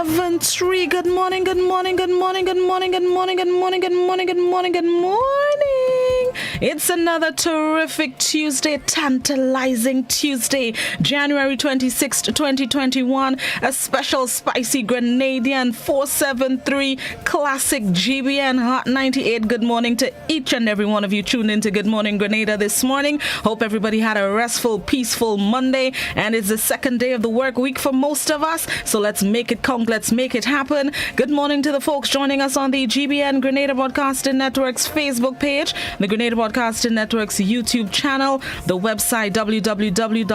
7:03. Good morning, good morning, good morning, good morning, good morning, good morning, good morning, good morning, good morning. It's another terrific Tuesday, tantalizing Tuesday, January 26th, 2021. A special spicy Grenadian 473 classic GBN Hot 98. Good morning to each and every one of you tuned into Good Morning Grenada this morning. Hope everybody had a restful, peaceful Monday, and it's the second day of the work week for most of us. So let's make it count. Let's make it happen. Good morning to the folks joining us on the GBN Grenada Broadcasting Network's Facebook page, the Grenada Broadcasting Network's YouTube channel, the website www.gbn.gd,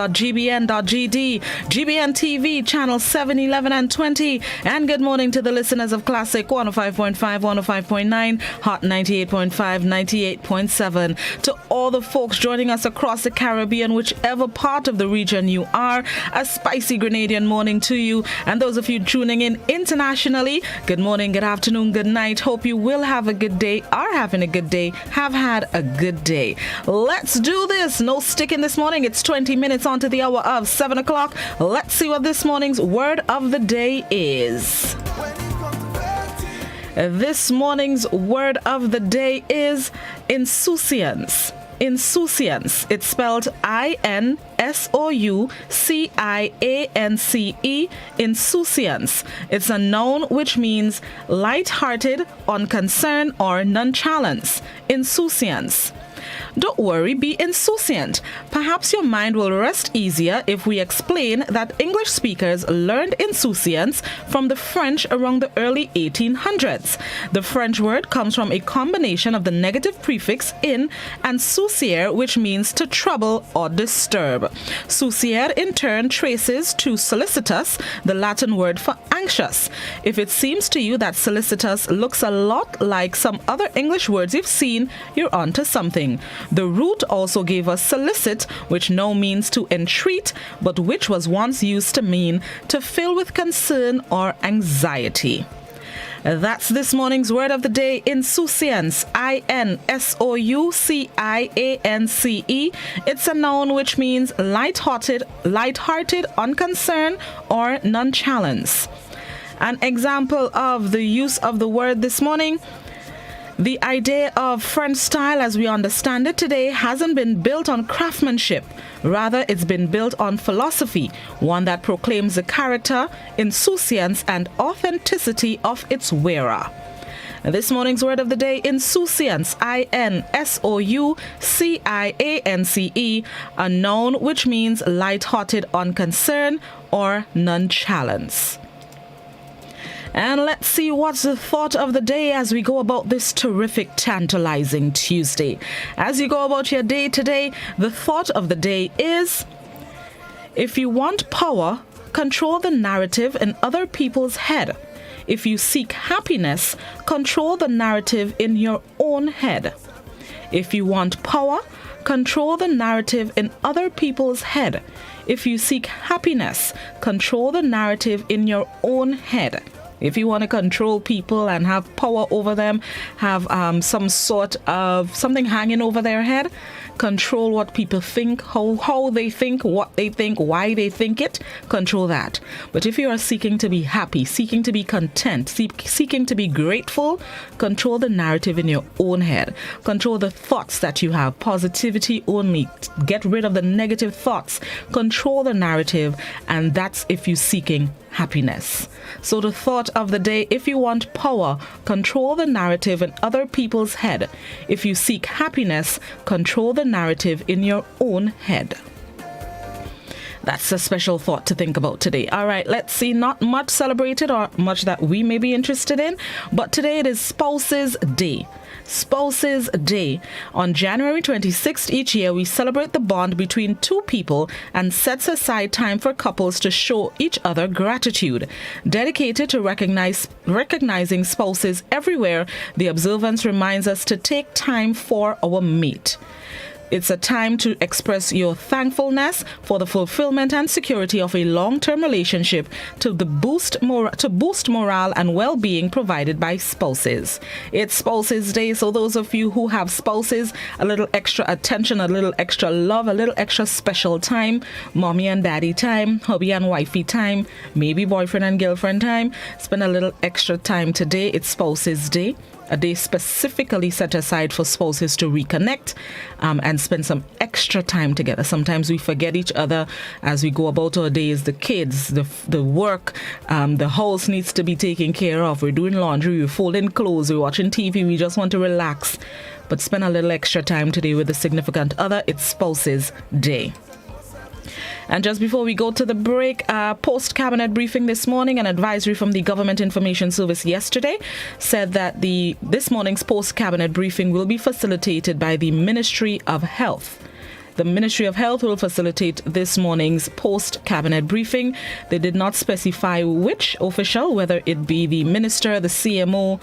GBN TV channel 7, 11, and 20. And good morning to the listeners of Classic 105.5, 105.9, Hot 98.5, 98.7. To all the folks joining us across the Caribbean, whichever part of the region you are, a spicy Grenadian morning to you. And those of you tuning in internationally, good morning, good afternoon, good night. Hope you will have a good day, are having a good day, have had a good day. Let's do this. No sticking this morning. It's 20 minutes on to the hour of 7 o'clock. Let's see what this morning's word of the day is. This morning's word of the day is insouciance. Insouciance. It's spelled INSOUCIANCE. Insouciance. It's a noun which means light-hearted, unconcerned, or nonchalance. Insouciance. Don't worry, be insouciant. Perhaps your mind will rest easier if we explain that English speakers learned insouciance from the French around the early 1800s. The French word comes from a combination of the negative prefix in and soucier, which means to trouble or disturb. Soucier in turn traces to solicitous, the Latin word for anxious. If it seems to you that solicitous looks a lot like some other English words you've seen, you're onto something. The root also gave us solicit, which now means to entreat, but which was once used to mean to fill with concern or anxiety. That's this morning's word of the day, insouciance, INSOUCIANCE. It's a noun which means light-hearted, unconcerned, or nonchalance. An example of the use of the word this morning: the idea of French style as we understand it today hasn't been built on craftsmanship. Rather, it's been built on philosophy, one that proclaims the character, insouciance, and authenticity of its wearer. This morning's word of the day, insouciance, INSOUCIANCE, a noun which means light-hearted, unconcerned, or nonchalance. And let's see what's the thought of the day as we go about this terrific, tantalizing Tuesday. As you go about your day today, the thought of the day is: if you want power, control the narrative in other people's head. If you seek happiness, control the narrative in your own head. If you want power, control the narrative in other people's head. If you seek happiness, control the narrative in your own head. If you want to control people and have power over them, have some sort of something hanging over their head, control what people think, how they think, what they think, why they think it, control that. But if you are seeking to be happy, seeking to be content, seeking to be grateful, control the narrative in your own head. Control the thoughts that you have, positivity only. Get rid of the negative thoughts. Control the narrative, and that's if you're seeking happiness. So the thought of the day: if you want power, control the narrative in other people's head. If you seek happiness, control the narrative in your own head. That's a special thought to think about today. All right, let's see. Not much celebrated or much that we may be interested in, but today it is Spouses Day. Spouses Day. On January 26th each year, we celebrate the bond between two people and sets aside time for couples to show each other gratitude. Dedicated to recognizing spouses everywhere, the observance reminds us to take time for our mate. It's a time to express your thankfulness for the fulfillment and security of a long-term relationship to boost morale and well-being provided by spouses. It's Spouses Day, so those of you who have spouses, a little extra attention, a little extra love, a little extra special time, mommy and daddy time, hubby and wifey time, maybe boyfriend and girlfriend time. Spend a little extra time today. It's Spouses Day, a day specifically set aside for spouses to reconnect and spend some extra time together. Sometimes we forget each other as we go about our days. The kids, the work, the house needs to be taken care of. We're doing laundry, we're folding clothes, we're watching TV, we just want to relax. But spend a little extra time today with a significant other. It's Spouses Day. And just before we go to the break, post-cabinet briefing this morning, an advisory from the Government Information Service yesterday said that this morning's post-cabinet briefing will be facilitated by the Ministry of Health. The Ministry of Health will facilitate this morning's post-cabinet briefing. They did not specify which official, whether it be the minister, the CMO,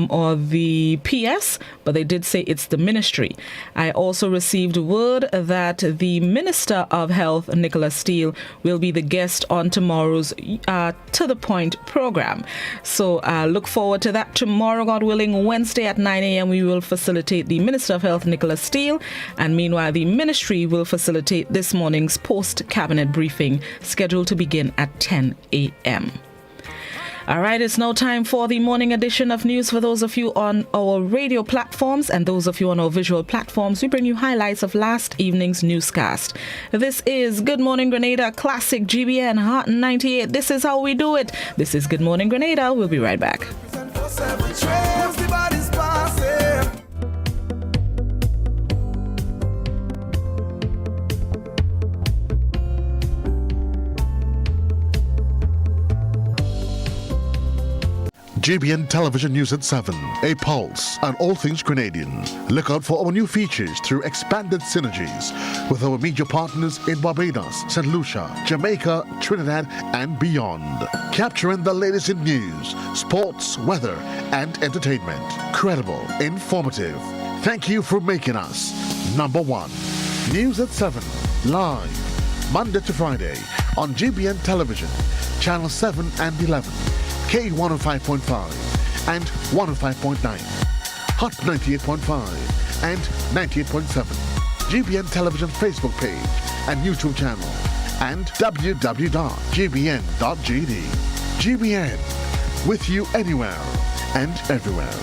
or the PS, but they did say it's the ministry. I also received word that the Minister of Health, Nicholas Steele, will be the guest on tomorrow's To The Point program. So look forward to that tomorrow, God willing. Wednesday at 9 a.m. we will facilitate the Minister of Health, Nicholas Steele, and meanwhile the ministry will facilitate this morning's post-cabinet briefing scheduled to begin at 10 a.m. All right, it's now time for the morning edition of news. For those of you on our radio platforms and those of you on our visual platforms, we bring you highlights of last evening's newscast. This is Good Morning Grenada, Classic GBN, Hot 98. This is how we do it. This is Good Morning Grenada. We'll be right back. GBN Television News at 7, a pulse on all things Grenadian. Look out for our new features through expanded synergies with our media partners in Barbados, St. Lucia, Jamaica, Trinidad, and beyond. Capturing the latest in news, sports, weather, and entertainment. Credible, informative. Thank you for making us number one. News at 7, live, Monday to Friday on GBN Television, Channel 7 and 11. K105.5 and 105.9, Hot 98.5 and 98.7, GBN Television Facebook page and YouTube channel, and www.gbn.gd. GBN, with you anywhere and everywhere.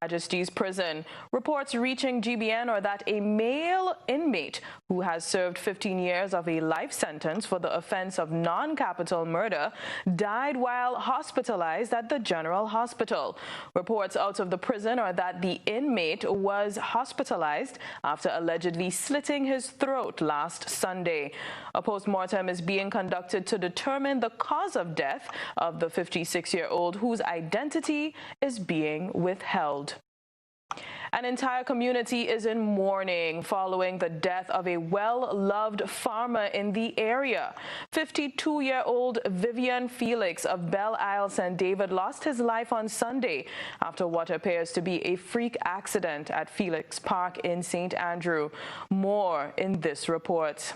Majesty's Prison. Reports reaching GBN are that a male inmate who has served 15 years of a life sentence for the offense of non-capital murder died while hospitalized at the General Hospital. Reports out of the prison are that the inmate was hospitalized after allegedly slitting his throat last Sunday. A post-mortem is being conducted to determine the cause of death of the 56-year-old whose identity is being withheld. An entire community is in mourning following the death of a well-loved farmer in the area. 52-year-old Vivian Felix of Belle Isle, St. David lost his life on Sunday after what appears to be a freak accident at Felix Park in St. Andrew. More in this report.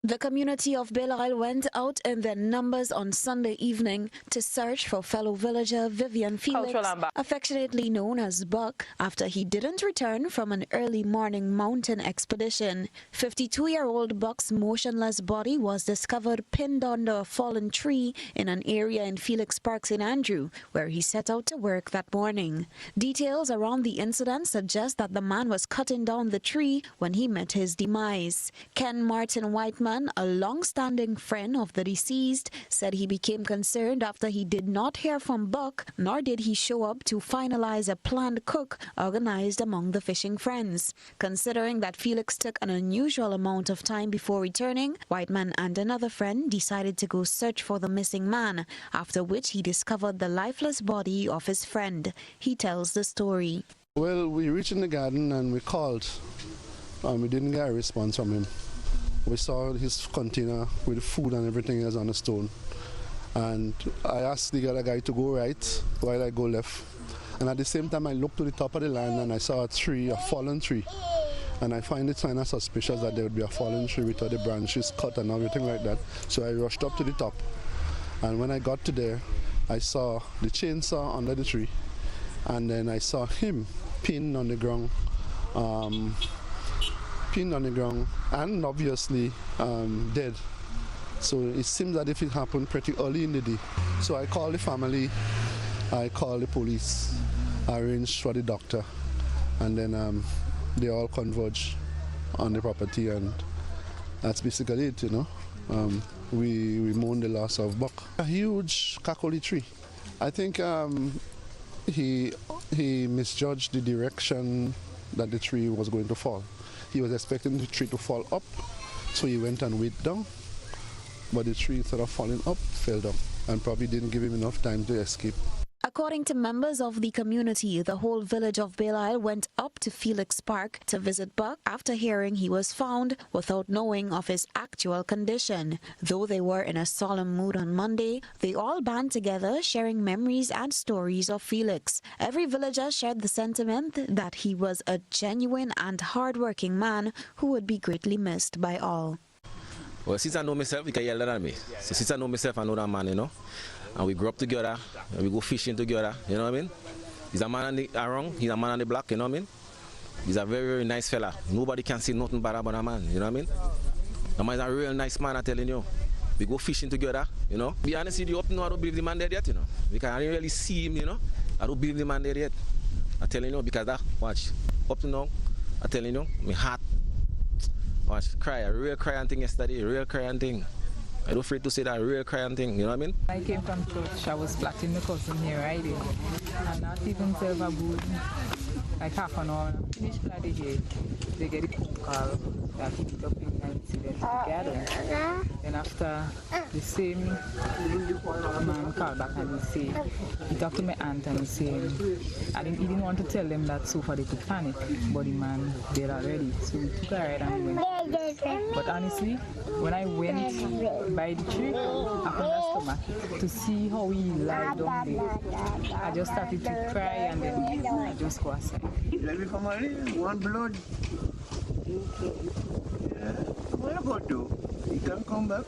The community of Belle Isle went out in their numbers on Sunday evening to search for fellow villager Vivian Felix, affectionately known as Buck, after he didn't return from an early morning mountain expedition. 52-year-old Buck's motionless body was discovered pinned under a fallen tree in an area in Felix Park, St. Andrew, where he set out to work that morning. Details around the incident suggest that the man was cutting down the tree when he met his demise. Ken Martin Whiteman, a long-standing friend of the deceased, said he became concerned after he did not hear from Buck, nor did he show up to finalize a planned cook organized among the fishing friends. Considering that Felix took an unusual amount of time before returning, Whiteman and another friend decided to go search for the missing man, after which he discovered the lifeless body of his friend. He tells the story. Well, we reached in the garden and we called. We didn't get a response from him. We saw his container with the food and everything is on the stone. And I asked the other guy to go right while I go left. And at the same time, I looked to the top of the line and I saw a fallen tree. And I find it kind of suspicious that there would be a fallen tree with all the branches cut and everything like that. So I rushed up to the top. And when I got to there, I saw the chainsaw under the tree. And then I saw him pinned on the ground. And obviously dead. So it seems that if it happened pretty early in the day. So I called the family, I called the police, I arranged for the doctor, and then they all converged on the property, and that's basically it, you know. We mourn the loss of Buck. A huge kakoli tree. I think he misjudged the direction that the tree was going to fall. He was expecting the tree to fall up, so he went and went down. But the tree, instead of falling up, fell down and probably didn't give him enough time to escape. According to members of the community, the whole village of Belle Isle went up to Felix Park to visit Buck after hearing he was found without knowing of his actual condition. Though they were in a solemn mood on Monday, they all band together sharing memories and stories of Felix. Every villager shared the sentiment that he was a genuine and hard-working man who would be greatly missed by all. Well, since I know myself, he can yell at me. So since I know myself, I know that man, you know. And we grew up together, and we go fishing together, you know what I mean? He's a man on the around, he's a man on the block, you know what I mean? He's a very, very nice fella. Nobody can say nothing bad about a man, you know what I mean? The man is a real nice man, I'm telling you. We go fishing together, you know. Be honest with you, up now I don't believe the man dead yet, you know. Because I didn't really see him, you know. I don't believe the man dead yet. I'm telling you, because that, watch, up to now, I'm telling you, my heart, watch, cry, a real crying thing yesterday, a real crying thing. I'm not afraid to say that, a real crying thing, you know what I mean? I came from church, I was plotting my cousin here riding, and not even tell my good, like half an hour, and I finished plotting here, they get a phone call that he meet up in an incident together. Then after, the same man called back and he said, he talked to my aunt and he said, he didn't want to tell them that so far they could panic, but the man dead already, so we took a ride and we went. But honestly, when I went by the tree, I could not stomach to see how he lied down there. I just started to cry and then I just go aside. One blood. What about you? He can come back.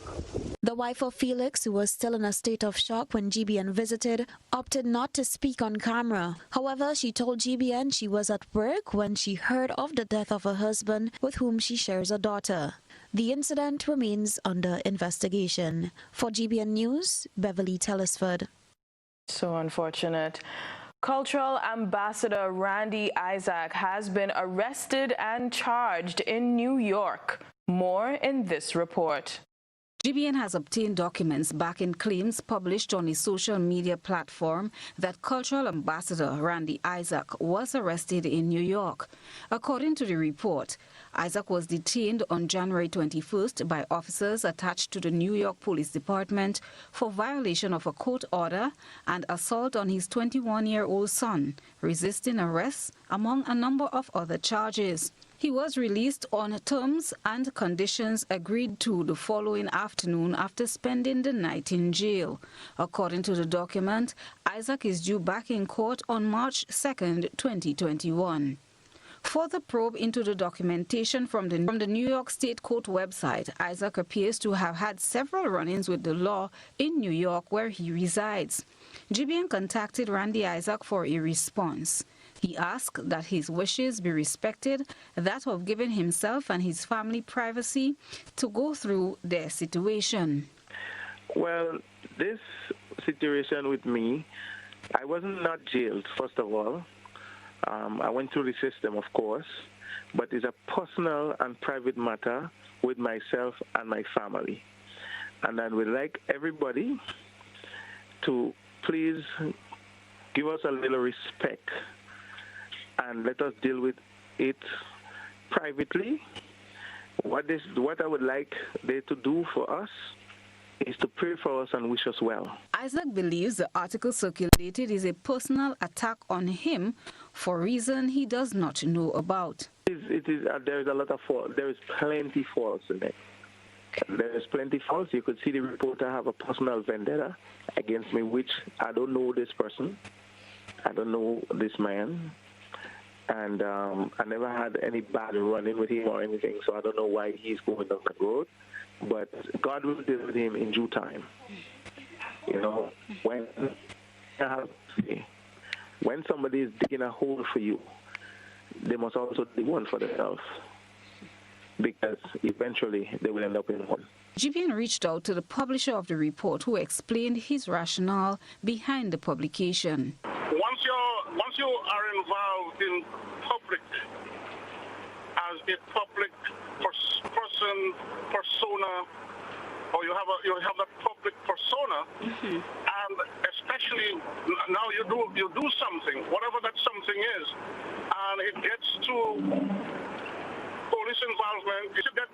The wife of Felix, who was still in a state of shock when GBN visited, opted not to speak on camera. However, she told GBN she was at work when she heard of the death of her husband, with whom she shares a daughter. The incident remains under investigation. For GBN News, Beverly Telesford. So unfortunate. Cultural Ambassador Randy Isaac has been arrested and charged in New York. More in this report. GBN has obtained documents backing claims published on a social media platform that Cultural Ambassador Randy Isaac was arrested in New York. According to the report, Isaac was detained on January 21st by officers attached to the New York Police Department for violation of a court order and assault on his 21-year-old son, resisting arrest, among a number of other charges. He was released on terms and conditions agreed to the following afternoon after spending the night in jail. According to the document, Isaac is due back in court on March 2nd, 2021. Further probe into the documentation from the New York State Court website, Isaac appears to have had several run-ins with the law in New York, where he resides. GBN contacted Randy Isaac for a response. He asked that his wishes be respected, that of giving himself and his family privacy to go through their situation. Well, this situation with me, I wasn't not jailed, first of all. I went through the system, of course, but it's a personal and private matter with myself and my family. And I would like everybody to please give us a little respect and let us deal with it privately. What I would like they to do for us is to pray for us and wish us well. Isaac believes the article circulated is a personal attack on him for a reason he does not know about. There is a lot of fault. There is plenty faults in it. There is plenty faults. You could see the reporter have a personal vendetta against me, which I don't know this person. I don't know this man, and I never had any bad run-in with him or anything, so I don't know why he's going down that road. But God will deal with him in due time. You know, when somebody is digging a hole for you, they must also dig one for themselves, because eventually they will end up in one. GBN reached out to the publisher of the report, who explained his rationale behind the publication. Once you are involved in public as a public persona, or you have that public persona, and especially now you do something, whatever that something is, and it gets to police involvement, it should get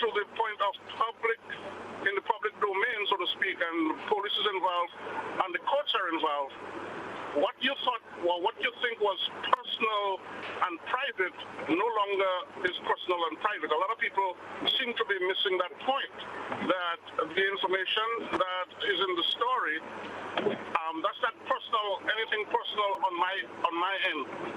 to the point of in the public domain, so to speak, and police is involved and the courts are involved. What you thought, well, what you think was personal and private no longer is personal and private. A lot of people seem to be missing that point, that the information that is in the story, that's not personal, anything personal on my end.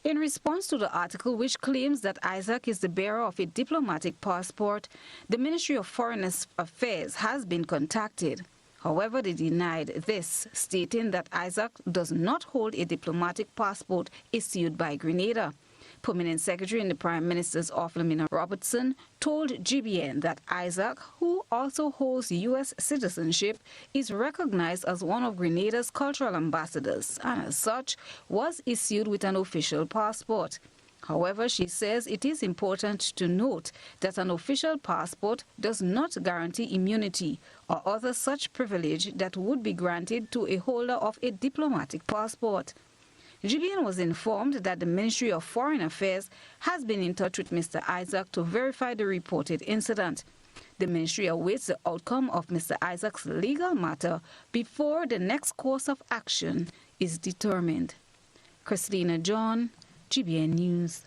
In response to the article, which claims that Isaac is the bearer of a diplomatic passport, the Ministry of Foreign Affairs has been contacted. However, they denied this, stating that Isaac does not hold a diplomatic passport issued by Grenada. Permanent Secretary in the Prime Minister's office, Lamina Robertson, told GBN that Isaac, who also holds U.S. citizenship, is recognized as one of Grenada's cultural ambassadors and, as such, was issued with an official passport. However, she says it is important to note that an official passport does not guarantee immunity or other such privilege that would be granted to a holder of a diplomatic passport. GBN was informed that the Ministry of Foreign Affairs has been in touch with Mr. Isaac to verify the reported incident. The ministry awaits the outcome of Mr. Isaac's legal matter before the next course of action is determined. Christina John, GBN News.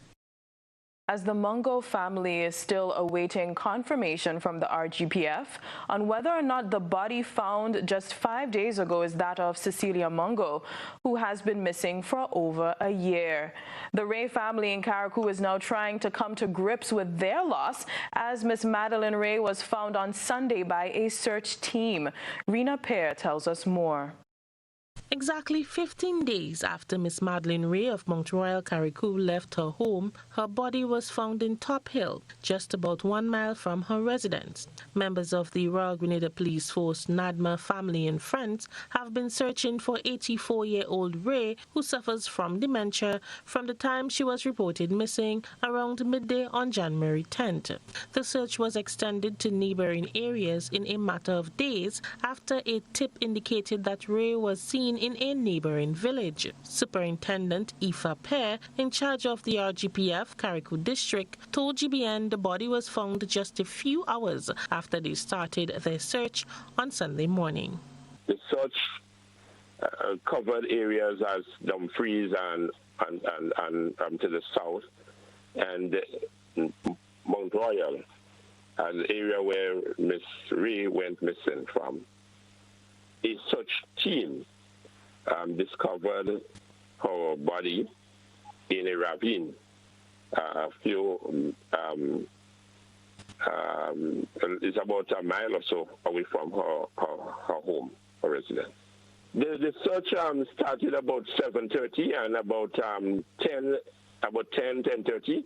As the Mungo family is still awaiting confirmation from the RGPF on whether or not the body found just 5 days ago is that of Cecilia Mungo, who has been missing for over a year. The Ray family in Carriacou is now trying to come to grips with their loss, as Miss Madeline Ray was found on Sunday by a search team. Rena Pear tells us more. Exactly 15 days after Miss Madeline Ray of Mount Royal, Carriacou left her home, her body was found in Top Hill, just about 1 mile from her residence. Members of the Royal Grenada Police Force, NADMA family and friends have been searching for 84-year-old Ray, who suffers from dementia, from the time she was reported missing around midday on January 10th. The search was extended to neighboring areas in a matter of days after a tip indicated that Ray was seen in a neighboring village. Superintendent Aoife Pear, in charge of the RGPF Carriacou district, told GBN the body was found just a few hours after they started their search on Sunday morning. The search covered areas as Dumfries and to the south, and Mount Royal, an area where Miss Ray went missing from. A search team discovered her body in a ravine it's about a mile or so away from her home, her residence. The search started about 7:30, and about 10:30,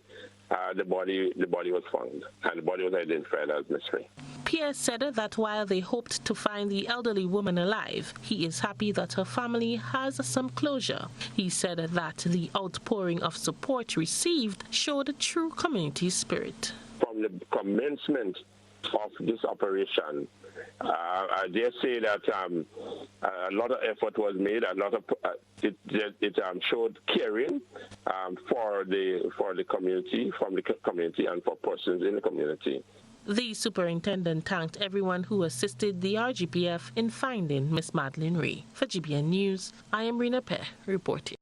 the body was found, and the body was identified as Miss Ray. Pierre said that while they hoped to find the elderly woman alive, he is happy that her family has some closure. He said that the outpouring of support received showed a true community spirit. From the commencement of this operation, I dare say that a lot of effort was made. A lot of it showed caring for the community, from the community, and for persons in the community. The superintendent thanked everyone who assisted the RGPF in finding Miss Madeline Ray. For GBN News, I am Rena Pear reporting.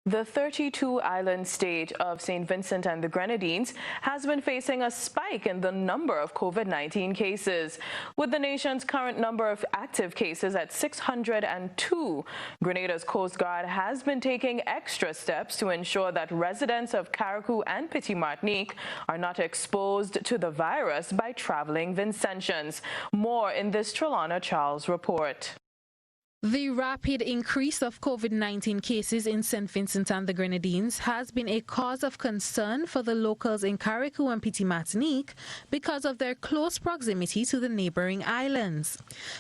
The 32-island state of St. Vincent and the Grenadines has been facing a spike in the number of COVID-19 cases. With the nation's current number of active cases at 602, Grenada's Coast Guard has been taking extra steps to ensure that residents of Carriacou and Petit Martinique are not exposed to the virus by traveling Vincentians. More in this Trelawna Charles report. The rapid increase of COVID-19 cases in St. Vincent and the Grenadines has been a cause of concern for the locals in Carriacou and Petit Martinique because of their close proximity to the neighboring islands.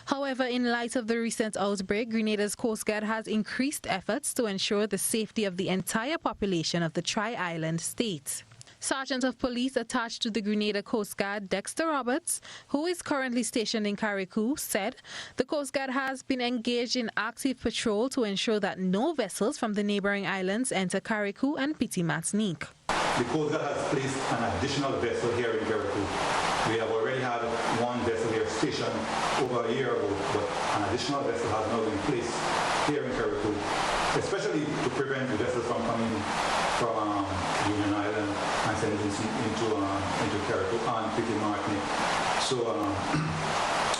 However, in light of the recent outbreak, Grenada's Coast Guard has increased efforts to ensure the safety of the entire population of the tri-island state. Sergeant of Police attached to the Grenada Coast Guard, Dexter Roberts, who is currently stationed in Carriacou, said the Coast Guard has been engaged in active patrol to ensure that no vessels from the neighboring islands enter Carriacou and Petit Martinique. The Coast Guard has placed an additional vessel here in Carriacou. We have already had one vessel here stationed over a year ago, but an additional vessel has now been placed here in Carriacou, especially to prevent the vessels from coming from Union Island and sending into Carriacou and Petit Martinique. So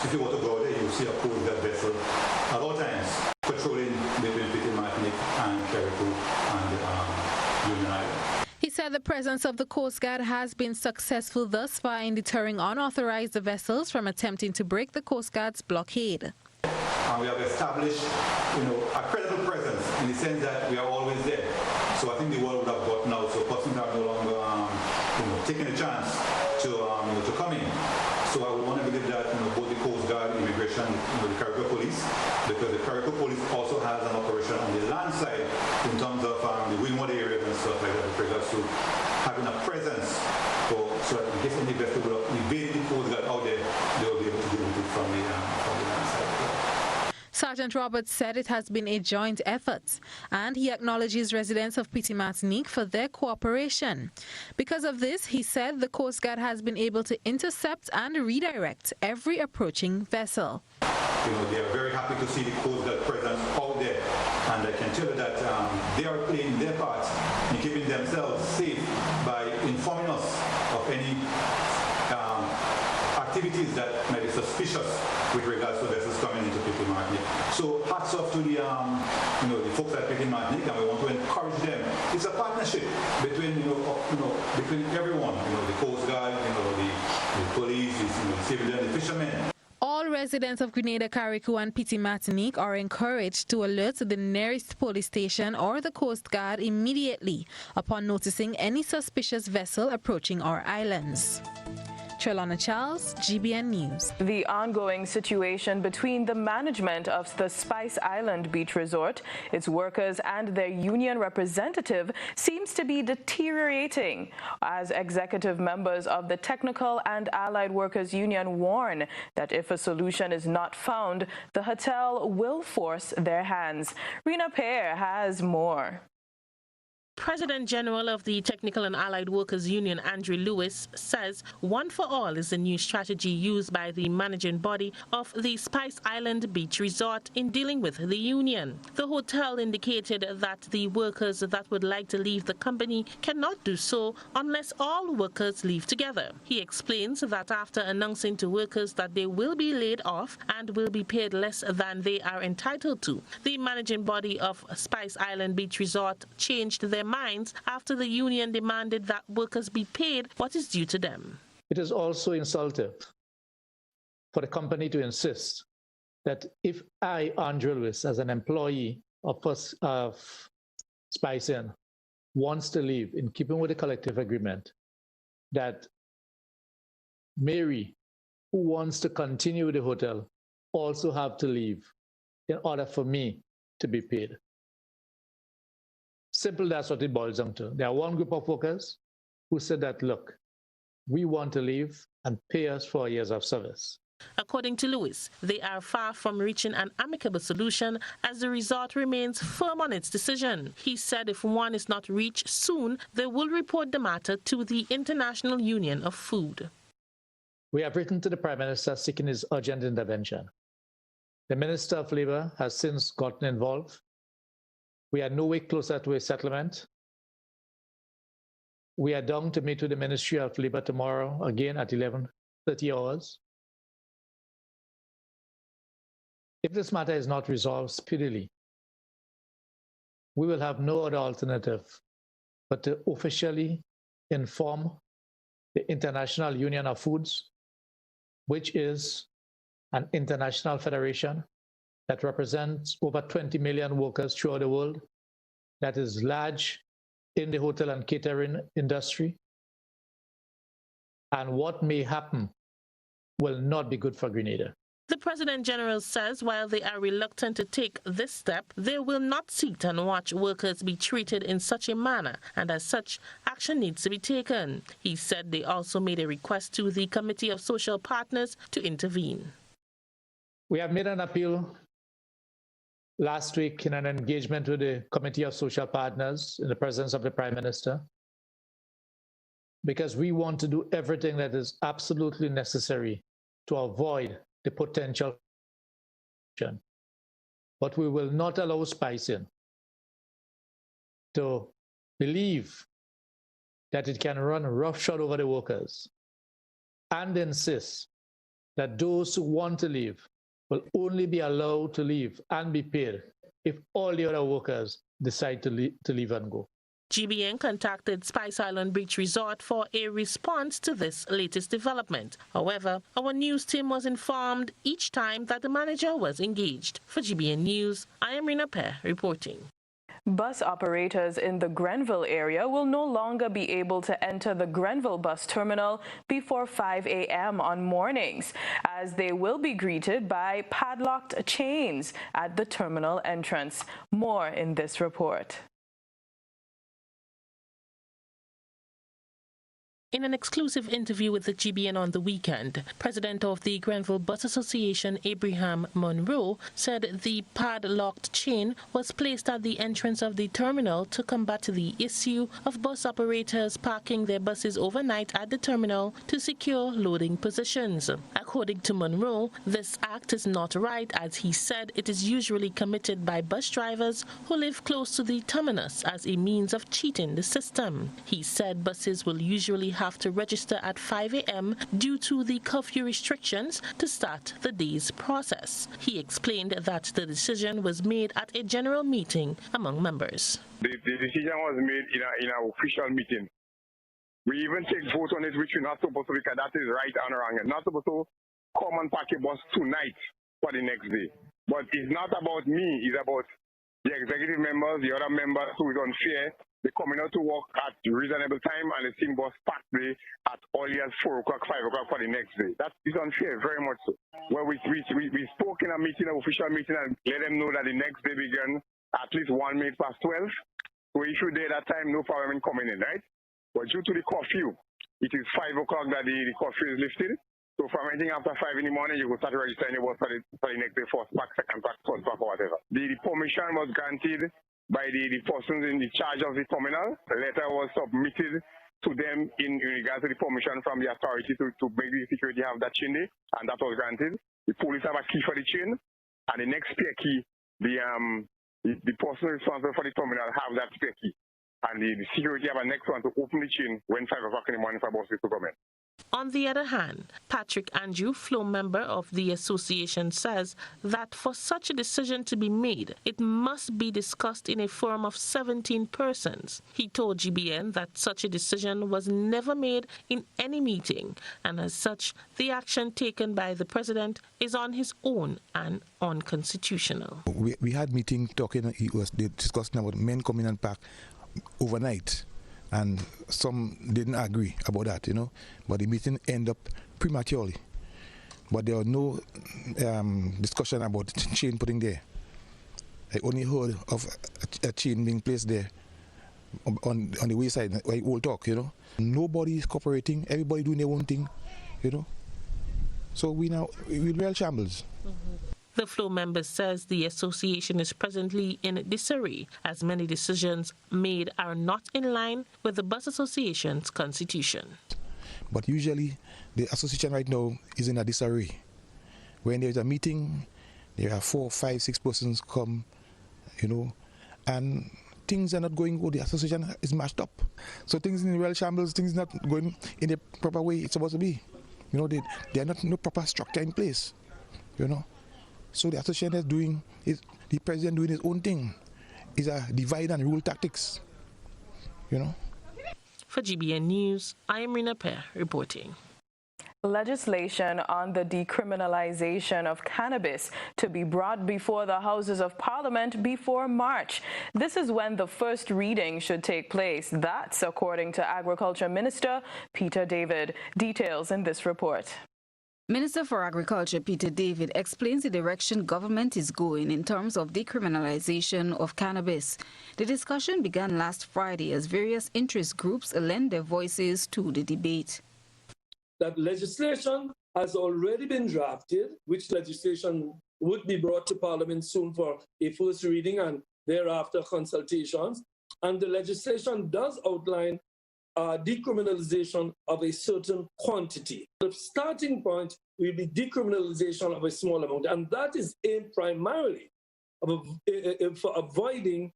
if you want to go there, you'll see a Coast Guard vessel at all times patrolling between Petit Martinique and Carriacou and Union Island. He said the presence of the Coast Guard has been successful thus far in deterring unauthorized vessels from attempting to break the Coast Guard's blockade. And we have established, a credible presence in the sense that we are always there. So I think the world would have gotten out, so persons are no longer, taking a chance to come in. So I would want to believe that both the Coast Guard, Immigration, the Carriacou Police, because the Carriacou Police also has an operation on the land side in terms of the windward areas and stuff like that, with regards to having a presence so that in case any vessel will evade the Coast Guard out there, they will be able to deal with it from the land side. Sergeant Roberts said it has been a joint effort, and he acknowledges residents of Petit Martinique for their cooperation. Because of this, he said the Coast Guard has been able to intercept and redirect every approaching vessel. They are very happy to see the Coast Guard presence out there, and I can tell you that they are playing their part in keeping themselves safe by informing us of any activities that might be suspicious with regards to vessels coming into Petit Martinique. So hats off to the folks at Petit Martinique, and we want to encourage them. It's a partnership between between everyone, the Coast Guard, the police, the civilian, the fishermen. All residents of Grenada, Carriacou and Petit Martinique are encouraged to alert the nearest police station or the Coast Guard immediately upon noticing any suspicious vessel approaching our islands. Trelawna Charles, GBN News. The ongoing situation between the management of the Spice Island Beach Resort, its workers and their union representative seems to be deteriorating as executive members of the Technical and Allied Workers Union warn that if a solution is not found, the hotel will force their hands. Rena Pear has more. President General of the Technical and Allied Workers Union, Andrew Lewis, says One for All is the new strategy used by the managing body of the Spice Island Beach Resort in dealing with the union. The hotel indicated that the workers that would like to leave the company cannot do so unless all workers leave together. He explains that after announcing to workers that they will be laid off and will be paid less than they are entitled to, the managing body of Spice Island Beach Resort changed their minds after the union demanded that workers be paid what is due to them. It is also insulting for the company to insist that if I, Andrew Lewis, as an employee of Spice Inn, wants to leave in keeping with the collective agreement, that Mary, who wants to continue with the hotel, also have to leave in order for me to be paid. Simple, that's what it boils down to. There are one group of workers who said that, look, we want to leave and pay us for years of service. According to Lewis, they are far from reaching an amicable solution as the resort remains firm on its decision. He said if one is not reached soon, they will report the matter to the International Union of Food. We have written to the Prime Minister seeking his urgent intervention. The Minister of Labour has since gotten involved. We are no way closer to a settlement. We are down to meet with the Ministry of Labor tomorrow, again at 11:30 hours. If this matter is not resolved speedily, we will have no other alternative but to officially inform the International Union of Foods, which is an international federation that represents over 20 million workers throughout the world, that is large in the hotel and catering industry. And what may happen will not be good for Grenada. The President General says while they are reluctant to take this step, they will not sit and watch workers be treated in such a manner, and as such, action needs to be taken. He said they also made a request to the Committee of Social Partners to intervene. We have made an appeal last week in an engagement with the Committee of Social Partners in the presence of the Prime Minister, because we want to do everything that is absolutely necessary to avoid the potential. But we will not allow Spicing to believe that it can run roughshod over the workers and insist that those who want to leave will only be allowed to leave and be paid if all the other workers decide to leave and go. GBN contacted Spice Island Beach Resort for a response to this latest development. However, our news team was informed each time that the manager was engaged. For GBN News, I am Rina Pear reporting. Bus operators in the Grenville area will no longer be able to enter the Grenville bus terminal before 5 a.m. on mornings, as they will be greeted by padlocked chains at the terminal entrance. More in this report. In an exclusive interview with the GBN on the weekend, President of the Grenville Bus Association, Abraham Monroe, said the padlocked chain was placed at the entrance of the terminal to combat the issue of bus operators parking their buses overnight at the terminal to secure loading positions. According to Monroe, this act is not right, as he said it is usually committed by bus drivers who live close to the terminus as a means of cheating the system. He said buses will usually have to register at 5 a.m. due to the curfew restrictions to start the day's process. He explained that the decision was made at a general meeting among members. The decision was made in an official meeting. We even take vote on it, which we're not supposed to, because that is right and wrong. You're not supposed to come and pack your bus tonight for the next day. But it's not about me, it's about the executive members, the other members who is unfair. They're coming out to work at reasonable time and the same bus packed there at only at 4 o'clock, 5 o'clock for the next day. That is unfair, very much so. Well, we spoke in a meeting, an official meeting, and let them know that the next day began at least 1 minute past 12. So if you're there that time, no problem in coming in, right? But due to the curfew, it is 5 o'clock that the curfew is lifted. So from anything after 5 in the morning, you will start registering your bus for the next day, first pack, second pack, third pack, or whatever. The permission was granted by the persons in the charge of the terminal. A letter was submitted to them in regards to the permission from the authority to make the security have that chain there, and that was granted. The police have a key for the chain, and the next spare key, the person responsible for the terminal have that spare key. And the security have a next one to open the chain when 5 o'clock in the morning for buses to come in. On the other hand, Patrick Andrew, floor member of the association, says that for such a decision to be made, it must be discussed in a forum of 17 persons. He told GBN that such a decision was never made in any meeting, and as such, the action taken by the president is on his own and unconstitutional. We had meeting talking, they discussing about men coming and pack overnight. And some didn't agree about that, you know. But the meeting ended up prematurely. But there was no discussion about chain putting there. I only heard of a chain being placed there on the wayside, like old talk, you know. Nobody is cooperating, everybody doing their own thing, you know. So we're real shambles. The floor member says the association is presently in disarray, as many decisions made are not in line with the Bus Association's constitution. But usually, the association right now is in a disarray. When there is a meeting, there are 4, 5, 6 persons come, you know, and things are not going good. The association is mashed up. So things in the real shambles, things not going in the proper way it's supposed to be. You know, they are not no proper structure in place. You know. So the association is doing, the president doing his own thing. It's a divide and rule tactics. You know. For GBN News, I am Rina Per reporting. Legislation on the decriminalization of cannabis to be brought before the Houses of Parliament before March. This is when the first reading should take place. That's according to Agriculture Minister Peter David. Details in this report. Minister for Agriculture Peter David explains the direction government is going in terms of decriminalization of cannabis. The discussion began last Friday as various interest groups lend their voices to the debate. That legislation has already been drafted, which legislation would be brought to Parliament soon for a first reading and thereafter consultations. And the legislation does outline decriminalization of a certain quantity. The starting point will be decriminalization of a small amount, and that is aimed primarily for avoiding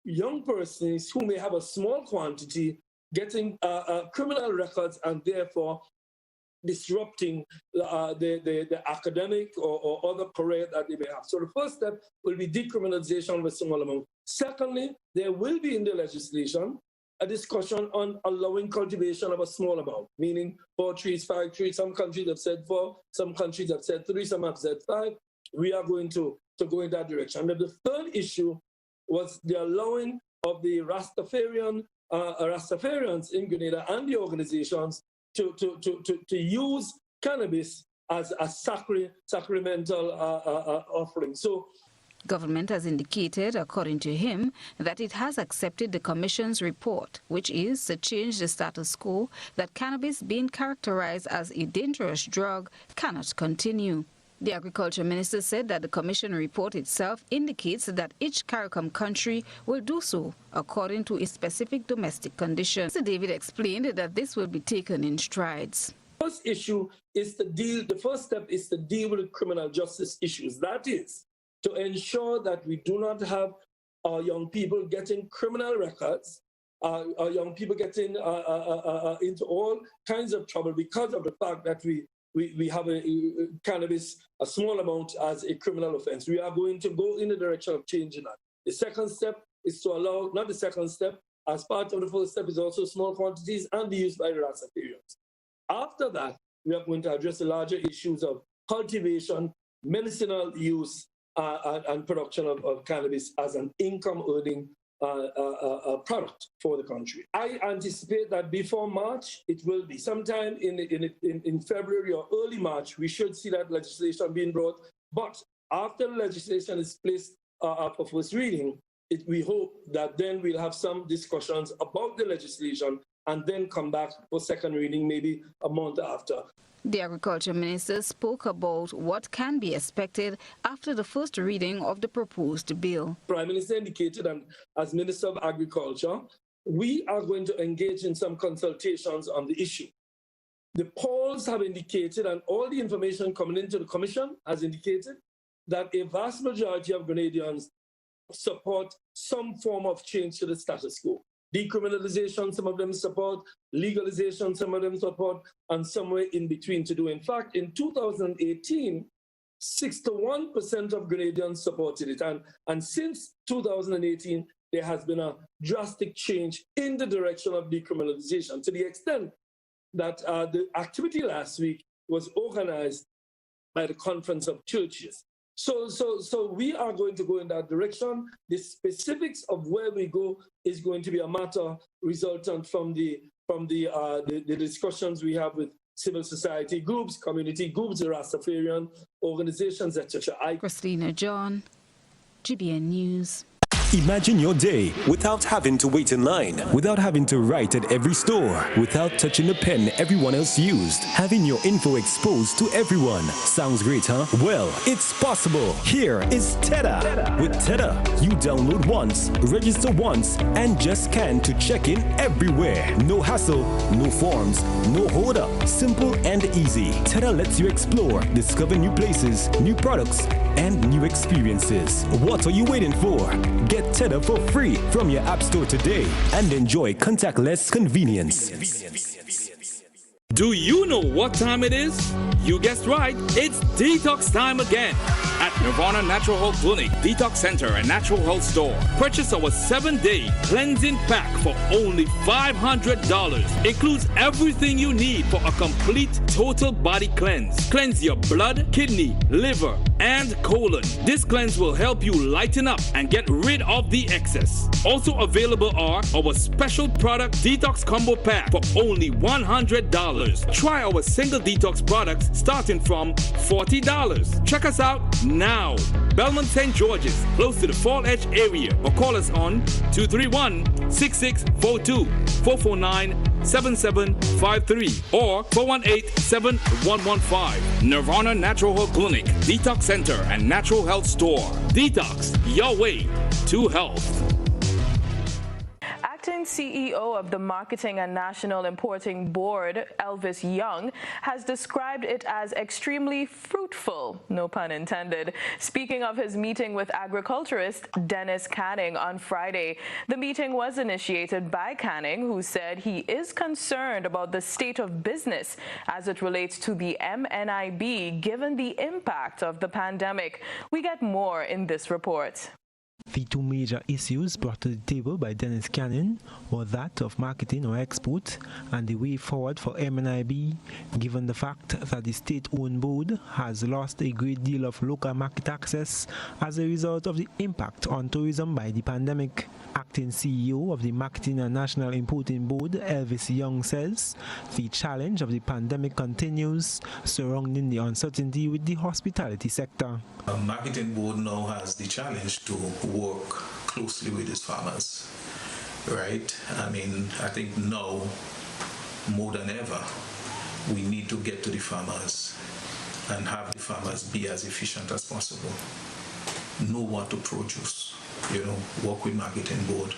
young persons who may have a small quantity getting criminal records and therefore disrupting the academic or other career that they may have. So the first step will be decriminalization of a small amount. Secondly, there will be in the legislation a discussion on allowing cultivation of a small amount, meaning 4 trees, 5 trees. Some countries have said 4, some countries have said 3, some have said 5. We are going to go in that direction. And the third issue was the allowing of the Rastafarians in Grenada and the organizations to use cannabis as a sacramental offering. So government has indicated, according to him, that it has accepted the Commission's report, which is to change the status quo that cannabis being characterized as a dangerous drug cannot continue. The Agriculture Minister said that the Commission report itself indicates that each CARICOM country will do so according to its specific domestic conditions. Mr. David explained that this will be taken in strides. First issue is the first step is to deal with criminal justice issues. That is, to ensure that we do not have our young people getting criminal records, our young people getting into all kinds of trouble because of the fact that we have cannabis, a small amount, as a criminal offense. We are going to go in the direction of changing that. The second step is to allow, not the second step, as part of the first step is also small quantities and be used by the Rastafarians. After that, we are going to address the larger issues of cultivation, medicinal use, and production of cannabis as an income-earning product for the country. I anticipate that before March, it will be. Sometime in February or early March, we should see that legislation being brought. But after the legislation is placed for first reading, we hope that then we'll have some discussions about the legislation and then come back for second reading maybe a month after. The Agriculture Minister spoke about what can be expected after the first reading of the proposed bill. Prime Minister indicated, and as Minister of Agriculture, we are going to engage in some consultations on the issue. The polls have indicated, and all the information coming into the Commission has indicated, that a vast majority of Grenadians support some form of change to the status quo. Decriminalization, some of them support. Legalization, some of them support. And somewhere in between to do. In fact, in 2018, 61% of Grenadians supported it. And since 2018, there has been a drastic change in the direction of decriminalization, to the extent that the activity last week was organized by the Conference of Churches. So we are going to go in that direction. The specifics of where we go is going to be a matter resultant from the discussions we have with civil society groups, community groups, the Rastafarian organizations, etc. Christina John, GBN News. Imagine your day without having to wait in line, without having to write at every store, without touching the pen everyone else used, having your info exposed to everyone. Sounds great, huh? Well, it's possible. Here is Teta. With Teta, you download once, register once, and just scan to check in everywhere. No hassle, no forms, no hold up. Simple and easy. Teta lets you explore, discover new places, new products, and new experiences. What are you waiting for? Get Tether for free from your App Store today and enjoy contactless convenience. Do you know what time it is? You guessed right, it's detox time again. At Nirvana Natural Health Clinic, Detox Center and Natural Health Store. Purchase our 7-day cleansing pack for only $500. Includes everything you need for a complete total body cleanse. Cleanse your blood, kidney, liver, and colon. This cleanse will help you lighten up and get rid of the excess. Also available are our special product Detox Combo Pack for only $100. Try our single detox products starting from $40. Check us out now. Belmont St. George's, close to the Fall Edge area, or call us on 231-6642, 449-7753, or 418-7115. Nirvana Natural Health Clinic, Detox Center, and Natural Health Store. Detox, your way to health. Acting CEO of the Marketing and National Importing Board, Elvis Young, has described it as extremely fruitful, no pun intended. Speaking of his meeting with agriculturist Dennis Canning on Friday, the meeting was initiated by Canning, who said he is concerned about the state of business as it relates to the MNIB, given the impact of the pandemic. We get more in this report. The two major issues brought to the table by Dennis Canning were that of marketing or export and the way forward for MNIB, given the fact that the state-owned board has lost a great deal of local market access as a result of the impact on tourism by the pandemic. Acting CEO of the Marketing and National Importing Board, Elvis Young, says the challenge of the pandemic continues, surrounding the uncertainty with the hospitality sector. The Marketing Board now has the challenge to work closely with its farmers, right? I mean, I think now more than ever, we need to get to the farmers and have the farmers be as efficient as possible, know what to produce, work with Marketing Board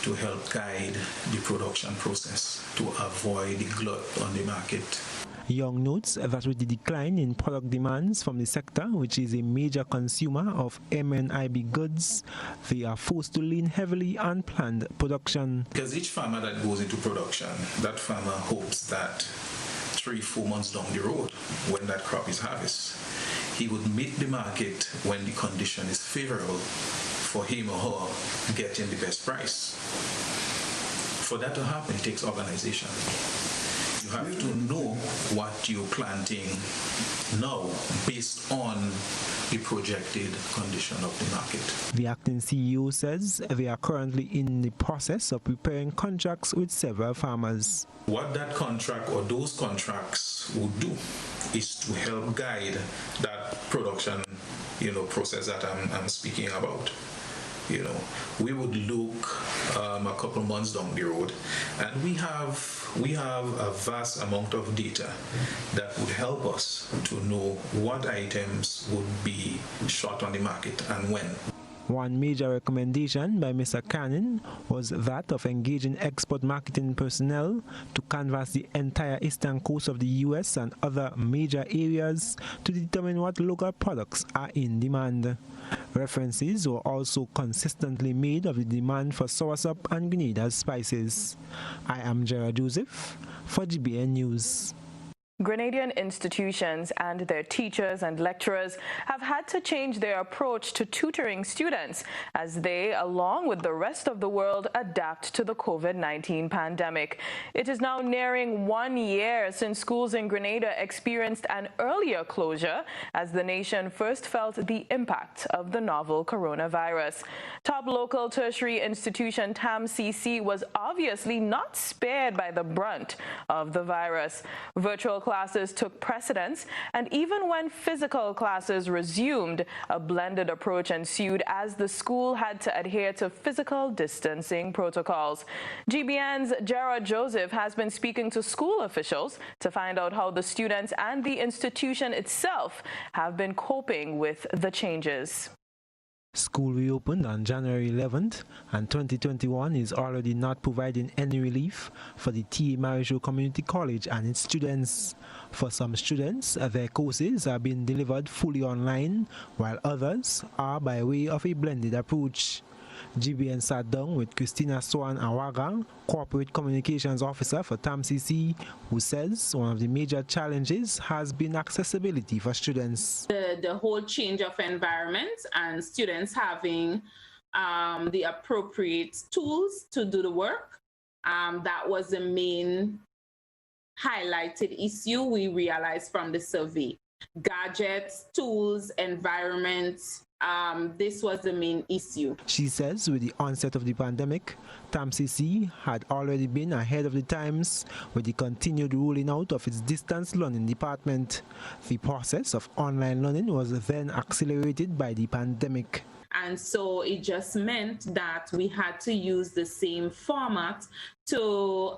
to help guide the production process to avoid the glut on the market. Young notes that with the decline in product demands from the sector, which is a major consumer of MNIB goods, they are forced to lean heavily on planned production. Because each farmer that goes into production, that farmer hopes that 3-4 months down the road, when that crop is harvested, he would meet the market when the condition is favorable for him or her getting the best price. For that to happen, it takes organization. You have to know what you're planting now based on the projected condition of the market. The acting CEO says they are currently in the process of preparing contracts with several farmers. What that contract or those contracts would do is to help guide that production, process that I'm speaking about. We would look a couple of months down the road, and we have a vast amount of data that would help us to know what items would be shot on the market and when. One major recommendation by Mr. Canning was that of engaging export marketing personnel to canvass the entire eastern coast of the U.S. and other major areas to determine what local products are in demand. References were also consistently made of the demand for soursop and Grenada spices. I am Gerard Joseph for GBN News. Grenadian institutions and their teachers and lecturers have had to change their approach to tutoring students as they, along with the rest of the world, adapt to the COVID-19 pandemic. It is now nearing 1 year since schools in Grenada experienced an earlier closure as the nation first felt the impact of the novel coronavirus. Top local tertiary institution TAMCC was obviously not spared by the brunt of the virus. Virtual classes took precedence, and even when physical classes resumed, a blended approach ensued as the school had to adhere to physical distancing protocols. GBN's Gerard Joseph has been speaking to school officials to find out how the students and the institution itself have been coping with the changes. School reopened on January 11th, and 2021 is already not providing any relief for the T.A. Marichaud Community College and its students. For some students, their courses are being delivered fully online, while others are by way of a blended approach. GBN sat down with Christina Swan Awaga, Corporate Communications Officer for TAMCC, who says one of the major challenges has been accessibility for students. The whole change of environment and students having the appropriate tools to do the work, that was the main highlighted issue we realized from the survey. Gadgets, tools, environments, this was the main issue. She says with the onset of the pandemic, TAMCC had already been ahead of the times with the continued rolling out of its distance learning department. The process of online learning was then accelerated by the pandemic. And so it just meant that we had to use the same format to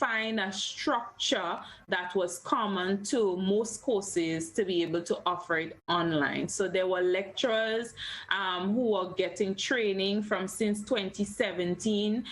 find a structure that was common to most courses to be able to offer it online. So there were lecturers who were getting training from since 2017.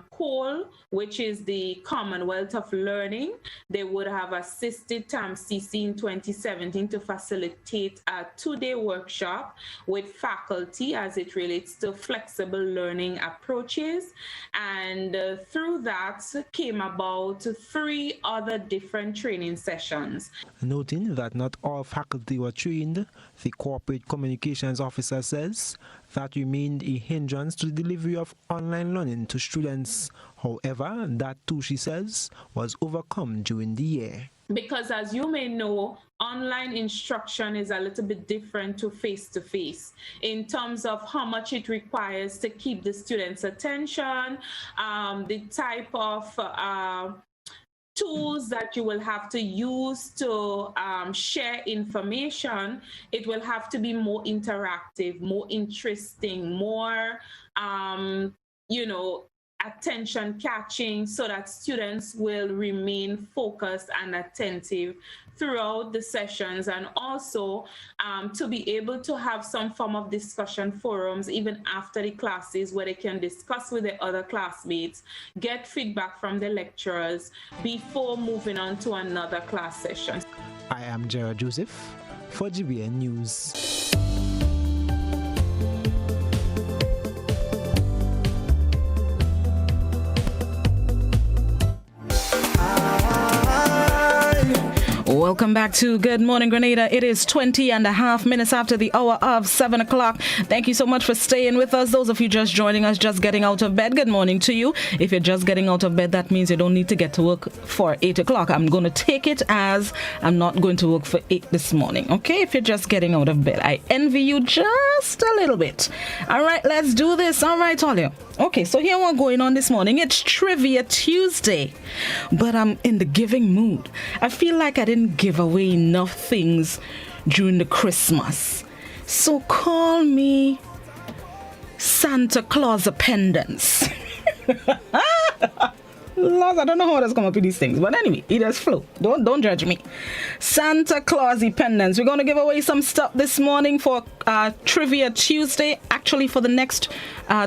COLE, which is the Commonwealth of Learning, they would have assisted TAMCC in 2017 to facilitate a 2-day workshop with faculty as it relates to flexible learning approaches. And through that came about 3 other different training sessions. Noting that not all faculty were trained, the Corporate Communications Officer says that remained a hindrance to the delivery of online learning to students. However, that too, she says, was overcome during the year. Because as you may know, online instruction is a little bit different to face-to-face in terms of how much it requires to keep the students' attention, the type of tools that you will have to use to share information. It will have to be more interactive, more interesting, more, attention catching, so that students will remain focused and attentive throughout the sessions, and also to be able to have some form of discussion forums even after the classes where they can discuss with their other classmates, get feedback from the lecturers before moving on to another class session. I am Gerard Joseph for GBN News. Welcome back to Good Morning Grenada. It is 20.5 minutes after the hour of 7 o'clock. Thank you so much for staying with us. Those of you just joining us, just getting out of bed, good morning to you. If you're just getting out of bed, that means you don't need to get to work for 8 o'clock. I'm going to take it as I'm not going to work for 8 this morning, okay? If you're just getting out of bed, I envy you just a little bit. All right, let's do this. All right, Talia. Okay, so here we're going on this morning. It's Trivia Tuesday, but I'm in the giving mood. I feel like I didn't give away enough things during the Christmas. So call me Santa Claus Appendance. Laws, I don't know how that's come up with these things, but anyway, it has flow. Don't judge me. Santa Claus Dependence. We're going to give away some stuff this morning for Trivia Tuesday. Actually, for the next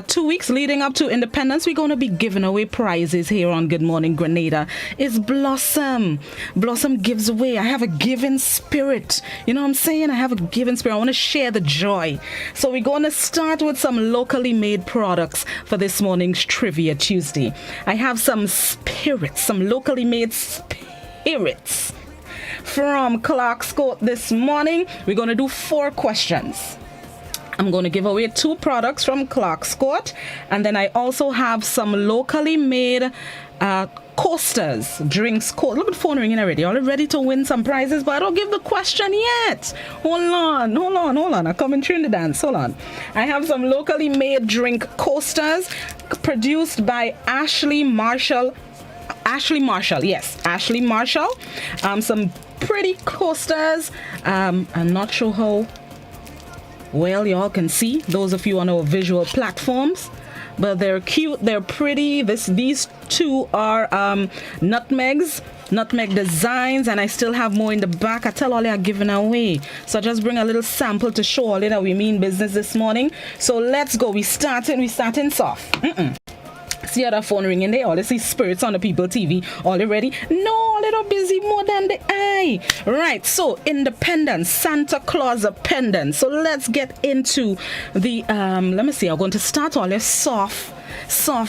2 weeks leading up to Independence, we're going to be giving away prizes here on Good Morning Grenada. It's Blossom. Blossom gives away. I have a giving spirit. You know what I'm saying? I have a giving spirit. I want to share the joy. So we're going to start with some locally made products for this morning's Trivia Tuesday. I have some spirits, some locally made spirits from Clark's Court this morning. We're going to do 4 questions. I'm going to give away 2 products from Clark's Court, and then I also have some locally made coasters, drinks, a little bit phone ringing already. All ready to win some prizes, but I don't give the question yet. Hold on. I'm coming through in the dance. Hold on. I have some locally made drink coasters produced by Ashley Marshall. Yes, Ashley Marshall. Some pretty coasters. I'm not sure how well y'all can see, those of you on our visual platforms. but they're cute, they're pretty. These two are nutmeg designs, and I still have more in the back. I tell all they are giving away, so I just bring a little sample to show all that we mean business this morning. So let's go. We starting soft. See other phone ringing there. All they see spirits on the People TV. All they ready? No, a little busy more than the eye. Right, so independence, Santa Claus pendant. So let's get into the let me see. I'm going to start all this soft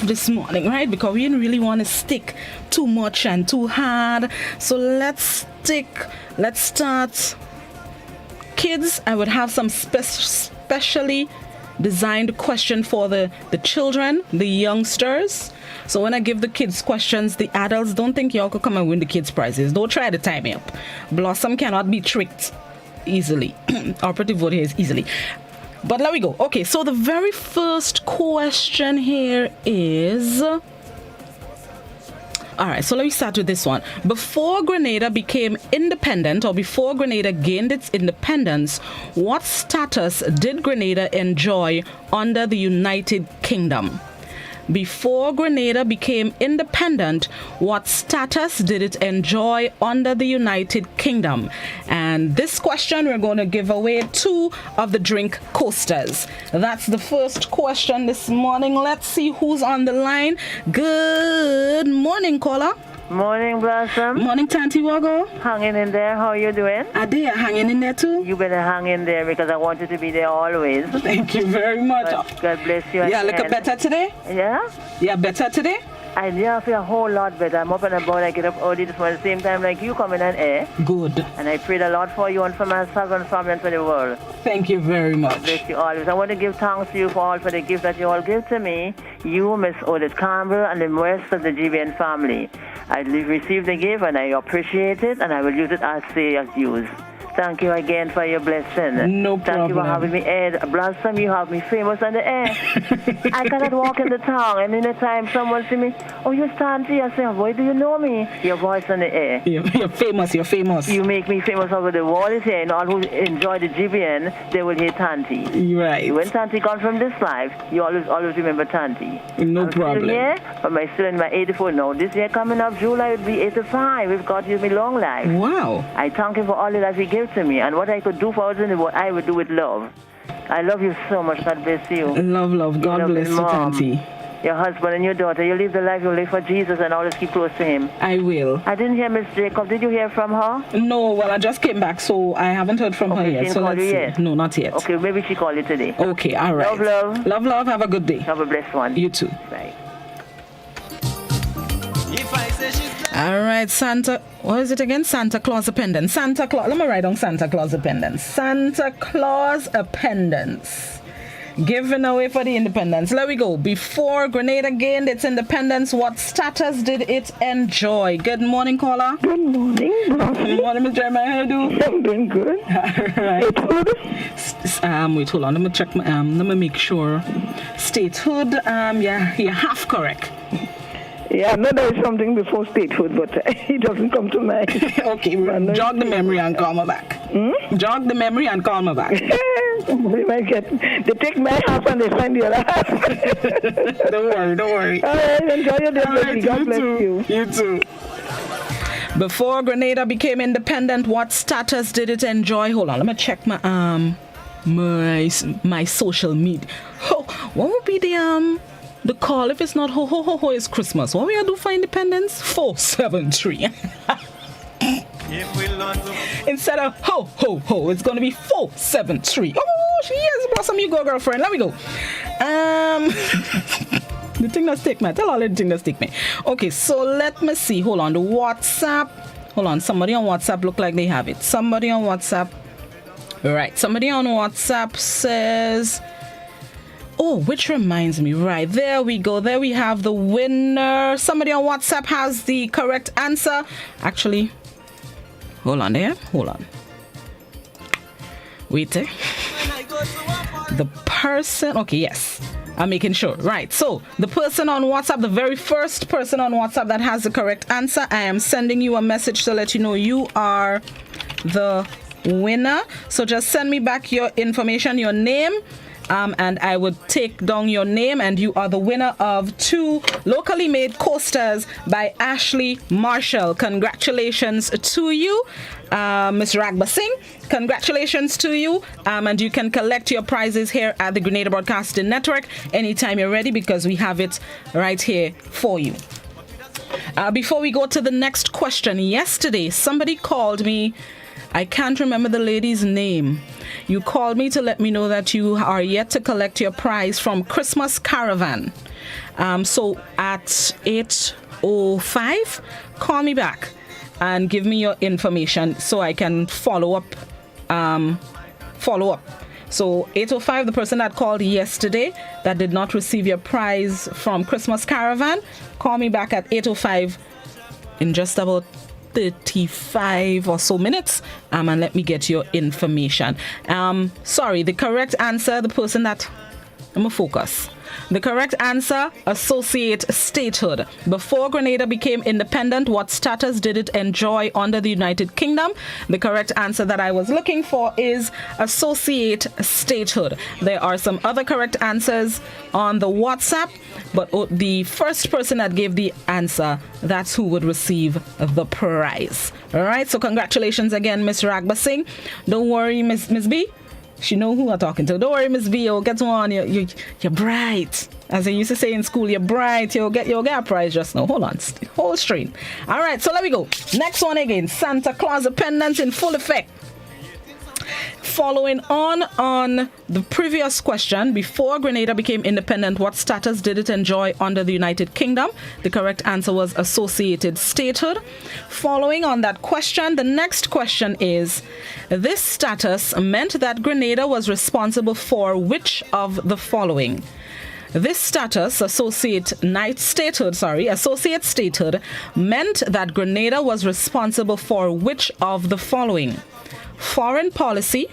this morning, right? Because we didn't really want to stick too much and too hard. So let's start. Kids, I would have some specially designed question for the children, the youngsters. So when I give the kids questions, the adults, don't think y'all could come and win the kids prizes. Don't try to tie me up. Blossom cannot be tricked easily. Our pretty vote here is easily. But let we go. Okay, so the very first question here is... All right, so let me start with this one. Before Grenada became independent, or before Grenada gained its independence, what status did Grenada enjoy under the United Kingdom? Before Grenada became independent, what status did it enjoy under the United Kingdom? And this question, we're going to give away 2 of the drink coasters. That's the first question this morning. Let's see who's on the line. Good morning, caller. Morning, Blossom. Morning, Tanti Wago. Hanging in there. How are you doing? Ade, hanging in there too? You better hang in there because I want you to be there always. Thank you very much. God bless you. Yeah, look better today? Yeah? Yeah, better today? I feel a whole lot better. I'm up and about. I get up early this morning, same time like you coming on air. Good. And I prayed a lot for you and for myself and family and for the world. Thank you very much. God bless you always. I want to give thanks to you for the gifts that you all give to me. You, Miss Odette Campbell, and the rest of the GBN family. I received the gift and I appreciate it, and I will use it as used. Thank you again for your blessing. No problem. Thank you for having me air. Blossom, you have me famous on the air. I cannot walk in the town, and in the time someone see me, oh, you're Tanti. I say, why do you know me? Your voice on the air. You're famous. You make me famous over the world is here, and all who enjoy the GBN, they will hear Tanti. Right. When Tanti gone from this life, you always remember Tanti. No problem. Still here, but I'm still in my 84 now. This year coming up, July, will be 85. If God gives me long life. Wow. I thank him for all that he gave to me, and what I could do for others in the world, I would do with love. I love you so much. God bless you. Love. God bless you, Tanti. Your husband and your daughter, you live the life you live for Jesus and always keep close to him. I will. I didn't hear Miss Jacob. Did you hear from her? No, well, I just came back, so I haven't heard from her yet. She so called you see. yet? No, not yet. Okay, maybe she called you today. Okay, all right. Love. Have a good day. Have a blessed one. You too. Bye. All right, what is it again? Santa Claus pendant. Santa Claus. Let me write on Santa Claus pendants. Santa Claus pendants. Giving away for the independence. Let we go. Before Grenada gained its independence, what status did it enjoy? Good morning, caller. Good morning. Good morning, Ms. Jeremiah. How do you do? I'm doing good. All right. Wait, hold on. Let me check my let me make sure. Statehood. Yeah, you're half correct. Yeah, I know there is something before statehood, but it doesn't come to mind. Okay, jog the memory and call me back. Jog the memory and call me back. They take my half and they find the other half. Don't worry. All right, enjoy your day. Right, God bless you. You too. Before Grenada became independent, what status did it enjoy? Hold on, let me check my my social media. Oh, what would be the call if it's not ho ho ho ho is Christmas? What we gonna do for independence? 473. Instead of ho ho ho, it's gonna be 473. Oh, she is Blossom, you go, girlfriend. Let me go. The thing that stick me. Tell all the thing that stick me. Okay, so let me see. Hold on, the WhatsApp. Hold on, somebody on WhatsApp look like they have it. Somebody on WhatsApp. Right, somebody on WhatsApp says. Oh, which reminds me, right, there we go. There we have the winner. Somebody on WhatsApp has the correct answer. Actually, hold on there. Hold on. Wait. The person, okay, yes. I'm making sure. Right, so the person on WhatsApp, the very first person on WhatsApp that has the correct answer, I am sending you a message to let you know you are the winner. So just send me back your information, your name, and I would take down your name, and you are the winner of 2 locally made coasters by Ashley Marshall. Congratulations to you, Ms. Ragba Singh. Congratulations to you, and you can collect your prizes here at the Grenada Broadcasting Network anytime you're ready, because we have it right here for you. Before we go to the next question, yesterday somebody called me. I can't remember the lady's name. You called me to let me know that you are yet to collect your prize from Christmas Caravan. So at 8:05, call me back and give me your information so I can follow up. So 8:05, the person that called yesterday that did not receive your prize from Christmas Caravan, call me back at 8:05 in just about 35 or so minutes, and let me get your information. Sorry, the correct answer, the person that... I'm going to focus. The correct answer, associate statehood. Before Grenada became independent, what status did it enjoy under the United Kingdom? The correct answer that I was looking for is associate statehood. There are some other correct answers on the WhatsApp, but the first person that gave the answer, that's who would receive the prize. All right, so congratulations again, Miss Ragba Singh. Don't worry, Miss B. She know who I'm talking to. Don't worry, Miss B. You'll get one. You're bright. As I used to say in school, you're bright. You'll get a prize just now. Hold on. Hold straight. All right, so let me go. Next one again. Santa Claus pendants in full effect. Following on the previous question, before Grenada became independent, what status did it enjoy under the United Kingdom? The correct answer was associated statehood. Following on that question, the next question is, this status meant that Grenada was responsible for which of the following? This status, associate statehood, meant that Grenada was responsible for which of the following? Foreign policy,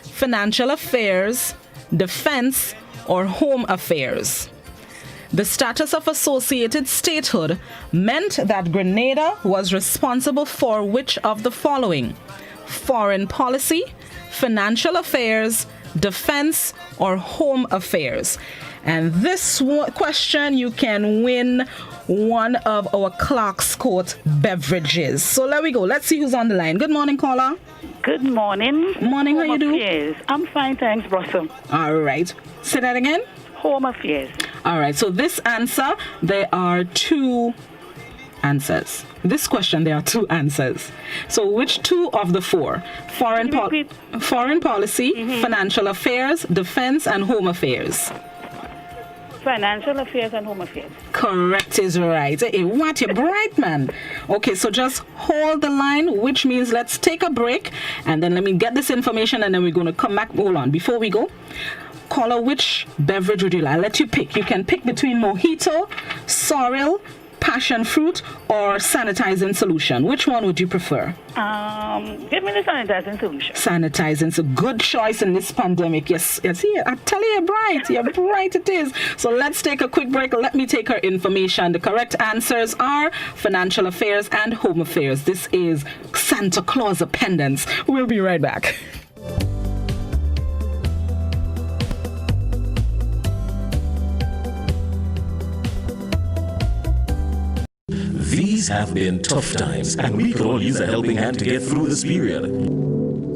financial affairs, defense, or home affairs. The status of associated statehood meant that Grenada was responsible for which of the following? Foreign policy, financial affairs, defense, or home affairs. And this question, you can win one of our Clark's Court beverages. So let me go. Let's see who's on the line. Good morning, caller. Good morning. Morning, how you doing? Affairs. I'm fine, thanks, Russell. All right. Say that again. Home affairs. All right. So this answer, there are 2 answers. This question, there are 2 answers. So which 2 of the 4? Foreign policy, financial affairs, defense, and home affairs. Financial affairs and home affairs. Correct is right. Hey, what? You're bright, man. Okay, so just hold the line, which means let's take a break, and then let me get this information, and then we're going to come back. Hold on. Before we go, caller, which beverage would you like? I'll let you pick. You can pick between mojito, sorrel, passion fruit, or sanitizing solution. Which one would you prefer? Give me the sanitizing solution. Sanitizing's a good choice in this pandemic. Yes, here. I tell you, you're bright it is. So let's take a quick break. Let me take her information. The correct answers are financial affairs and home affairs. This is Santa Claus pendants. We'll be right back. These have been tough times, and we could all use a helping hand to get through this period.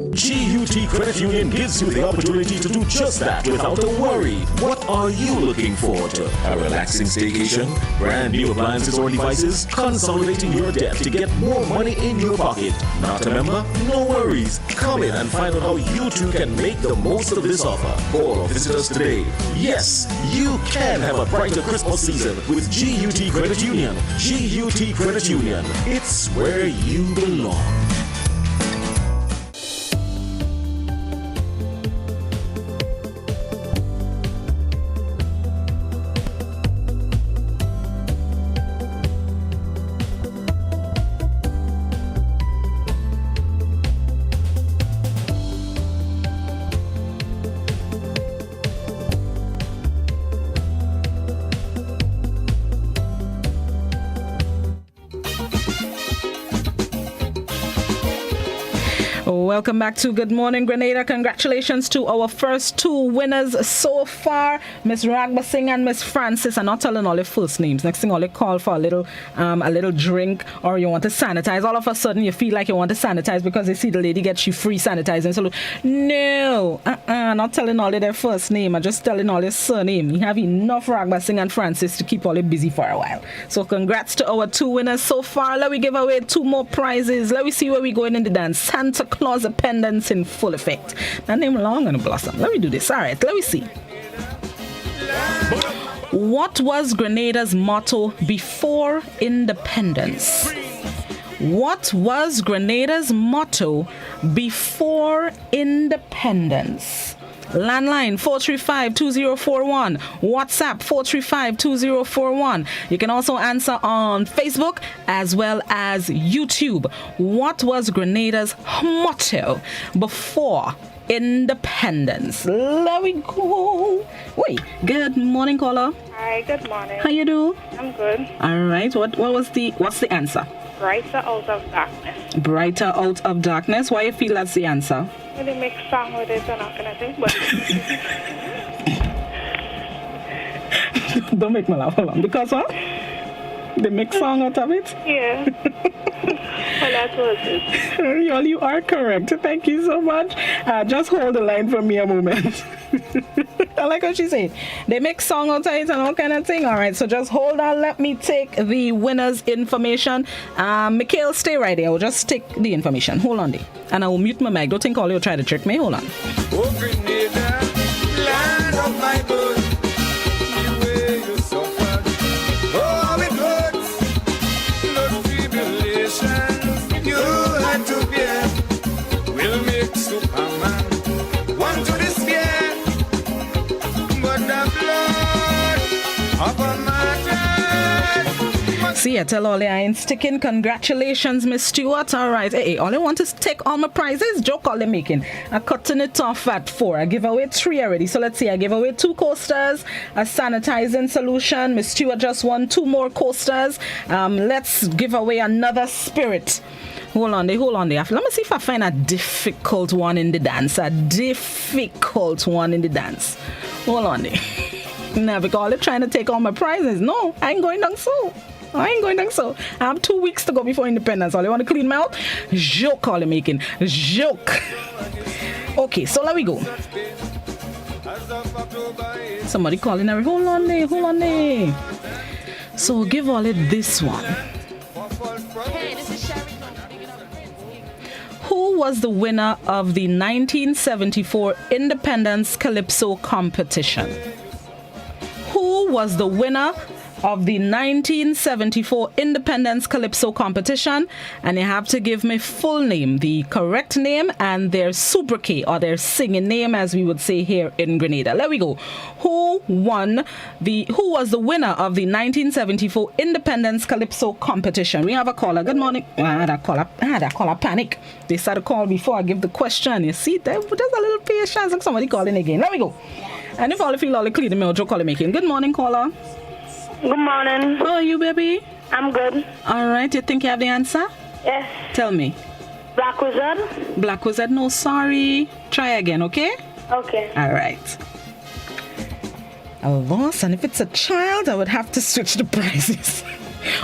GUT Credit Union gives you the opportunity to do just that without a worry. What are you looking forward to? A relaxing staycation? Brand new appliances or devices? Consolidating your debt to get more money in your pocket? Not a member? No worries. Come in and find out how you too can make the most of this offer. Call or visit us today. Yes, you can have a brighter Christmas season with GUT Credit Union. GUT Credit Union. It's where you belong. Welcome back to Good Morning Grenada. Congratulations to our first two winners so far, Miss Ragba Singh and Miss Francis. I'm not telling all their first names. Next thing, all they call for a little drink, or you want to sanitize. All of a sudden, you feel like you want to sanitize because they see the lady gets you free sanitizing. So, no, not telling all of their first name. I'm just telling all their surname. You have enough Ragba Singh and Francis to keep all it busy for a while. So, congrats to our two winners so far. Let me give away two more prizes. Let me see where we're going in the dance. Santa Claus pendants in full effect. That name long and blossom. Let me do this. All right, let me see. What was Grenada's motto before independence? What was Grenada's motto before independence? Landline 435-2041. WhatsApp 435-2041. You can also answer on Facebook as well as YouTube. What was Grenada's motto before independence? Let me go. Wait, good morning, caller. Hi, good morning. How you do? I'm good. All right. What's the answer? Brighter out of darkness. Brighter out of darkness. Why you feel that's the answer? Well, they make song with it and all kind of thing, but don't make me laugh. Hold on. Because what? They make song out of it? Yeah. Well, that's what it is. You are correct. Thank you so much. Just hold the line for me a moment. I like what she said. They make song out of it and all kind of thing. All right, so just hold on. Let me take the winner's information. Mikhail, stay right there. I'll just take the information. Hold on there. And I will mute my mic. Don't think all you try to trick me. Hold on. Oh, Grenada, land of my birth, the way you suffered. Oh, it hurts. Those tribulations you had to bear will make Superman want to despair. But the blood of a martyr. See, I tell all I ain't sticking. Congratulations, Miss Stewart. All right. Hey, all I want is take all my prizes. Joke all they making. I'm cutting it off at 4. I give away 3 already. So let's see. I give away 2 coasters, a sanitizing solution. Miss Stewart just won 2 more coasters. Let's give away another spirit. Hold on there. Let me see if I find a difficult one in the dance. Hold on there. Now, because all they're trying to take all my prizes. No, I ain't going down so. I have 2 weeks to go before independence. All I want to clean my out. Joke all they're making. Joke. Okay, so let me go. Somebody calling her. Hold on there. So give all it this one. Hey, this is Sherry. Who was the winner of the 1974 Independence Calypso competition? Who was the winner of the 1974 Independence Calypso competition? And you have to give me full name, the correct name, and their sobriquet or their singing name, as we would say here in Grenada. Let me go. Who was the winner of the 1974 Independence Calypso competition? We have a caller. Good morning. That caller panic. They started to call before I give the question. You see, there's a little patience. Like somebody calling again. Let me go. And if all feel all clear, the mail joke call making. Good morning, caller. Good morning. How are you, baby? I'm good. All right. You think you have the answer? Yes. Tell me. Black Wizard? Black Wizard, no, sorry. Try again, okay? Okay. All right. I lost, and if it's a child, I would have to switch the prices.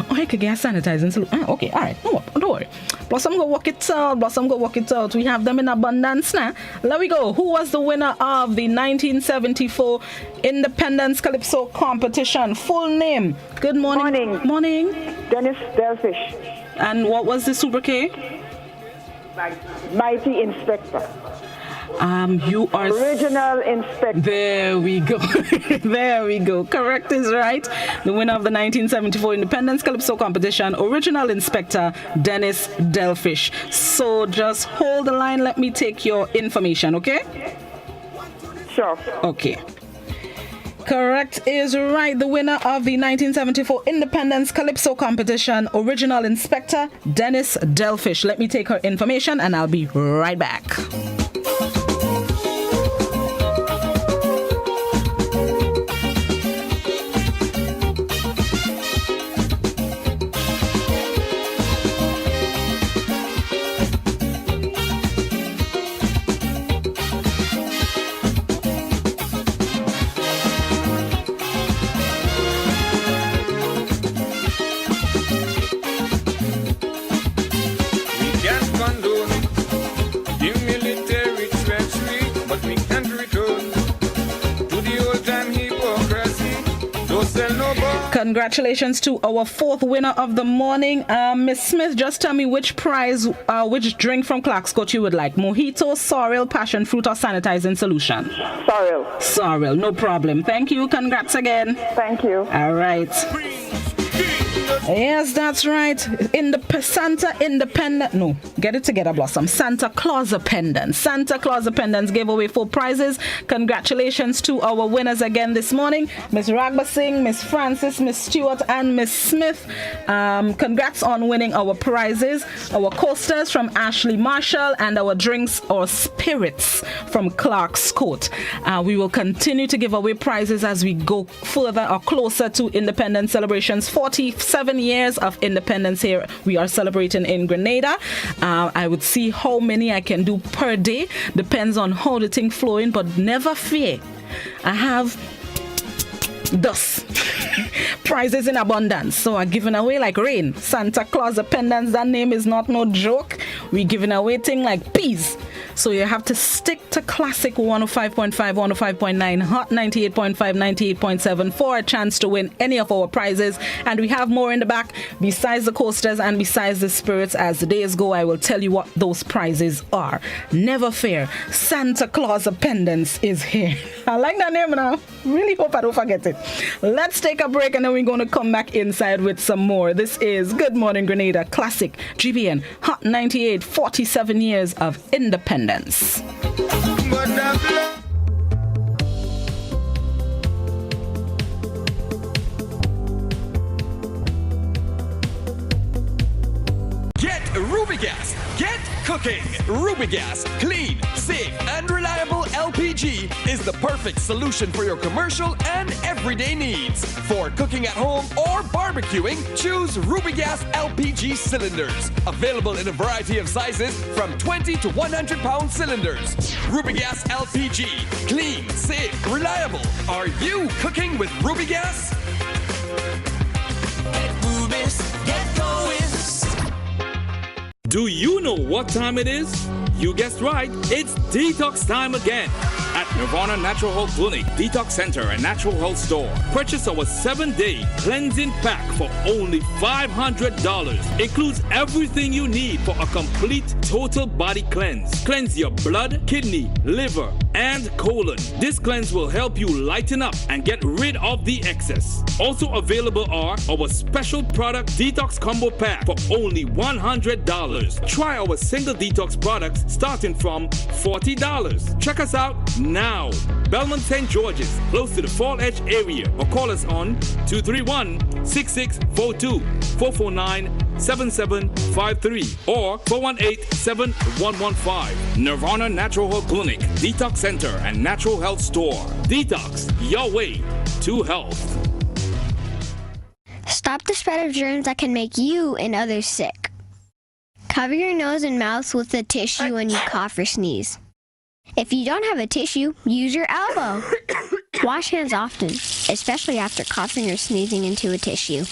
Oh, I could get sanitizing solution. Okay, all right. No, don't worry. Blossom go walk it out. We have them in abundance now. Let me go. Who was the winner of the 1974 Independence Calypso competition? Full name. Good morning. Morning. Dennis Delfish. And what was the sobriquet? Mighty Inspector. You are Original Inspector. There we go. There we go. Correct is right. The winner of the 1974 Independence Calypso competition, Original Inspector Dennis Delfish. So just hold the line. Let me take your information, okay? Sure. Okay. Correct is right. The winner of the 1974 Independence Calypso competition, Original Inspector Dennis Delfish. Let me take her information and I'll be right back. Congratulations to our fourth winner of the morning. Miss Smith, just tell me which prize, which drink from Clarkscourt you would like. Mojito, sorrel, passion fruit, or sanitizing solution? Sorrel. Sorrel, no problem. Thank you. Congrats again. Thank you. All right. Yes, that's right. Santa Independent. No, get it together, Blossom. Santa Claus pendants. Santa Claus pendants gave away 4 prizes. Congratulations to our winners again this morning, Miss Ragba Singh, Miss Francis, Miss Stewart, and Miss Smith. Congrats on winning our prizes. Our coasters from Ashley Marshall and our drinks or spirits from Clarkscourt. We will continue to give away prizes as we go further or closer to Independence celebrations. 47 years of independence here we are celebrating in Grenada. I would see how many I can do per day. Depends on how the thing flowing, but never fear. I have thus prizes in abundance, so I'm giving away like rain. Santa Claus pendants, that name is not no joke. We're giving away thing like peas. So you have to stick to classic 105.5, 105.9, hot 98.5, 98.7 for a chance to win any of our prizes. And we have more in the back besides the coasters and besides the spirits. As the days go, I will tell you what those prizes are. Never fear, Santa Claus pendants is here. I like that name now. Really hope I don't forget it. Let's take a break and then we're going to come back inside with some more. This is Good Morning Grenada, classic GBN, hot 98, 47 years of independence. Get Rubigas. Get cooking. Rubigas, clean, safe, and reliable LPG is the perfect solution for your commercial and everyday needs. For cooking at home or barbecuing, choose Rubigas LPG cylinders. Available in a variety of sizes from 20 to 100 pound cylinders. Rubigas LPG, clean, safe, reliable. Are you cooking with Rubigas? Get Rubis, get going. Do you know what time it is? You guessed right, it's detox time again. At Nirvana Natural Health Clinic, Detox Center, and Natural Health Store. Purchase our 7-day cleansing pack for only $500. Includes everything you need for a complete total body cleanse. Cleanse your blood, kidney, liver, and colon. This cleanse will help you lighten up and get rid of the excess. Also available are our special product Detox Combo Pack for only $100. Try our single detox products starting from $40. Check us out now. Belmont St. George's, close to the Fall Edge area, or call us on 231-6642, 449-7753, or 418-7115. Nirvana Natural Health Clinic, Detox Center, and Natural Health Store. Detox, your way to health. Stop the spread of germs that can make you and others sick. Cover your nose and mouth with a tissue when you cough or sneeze. If you don't have a tissue, use your elbow. Wash hands often, especially after coughing or sneezing into a tissue.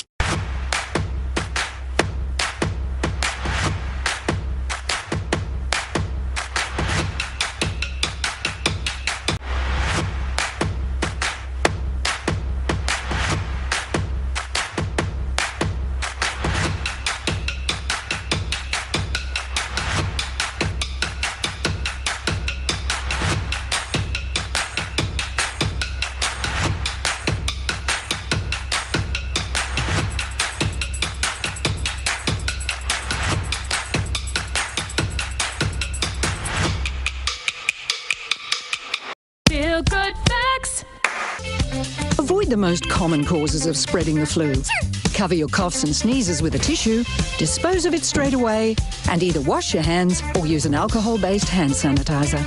Avoid the most common causes of spreading the flu. Cover your coughs and sneezes with a tissue, dispose of it straight away, and either wash your hands or use an alcohol-based hand sanitizer.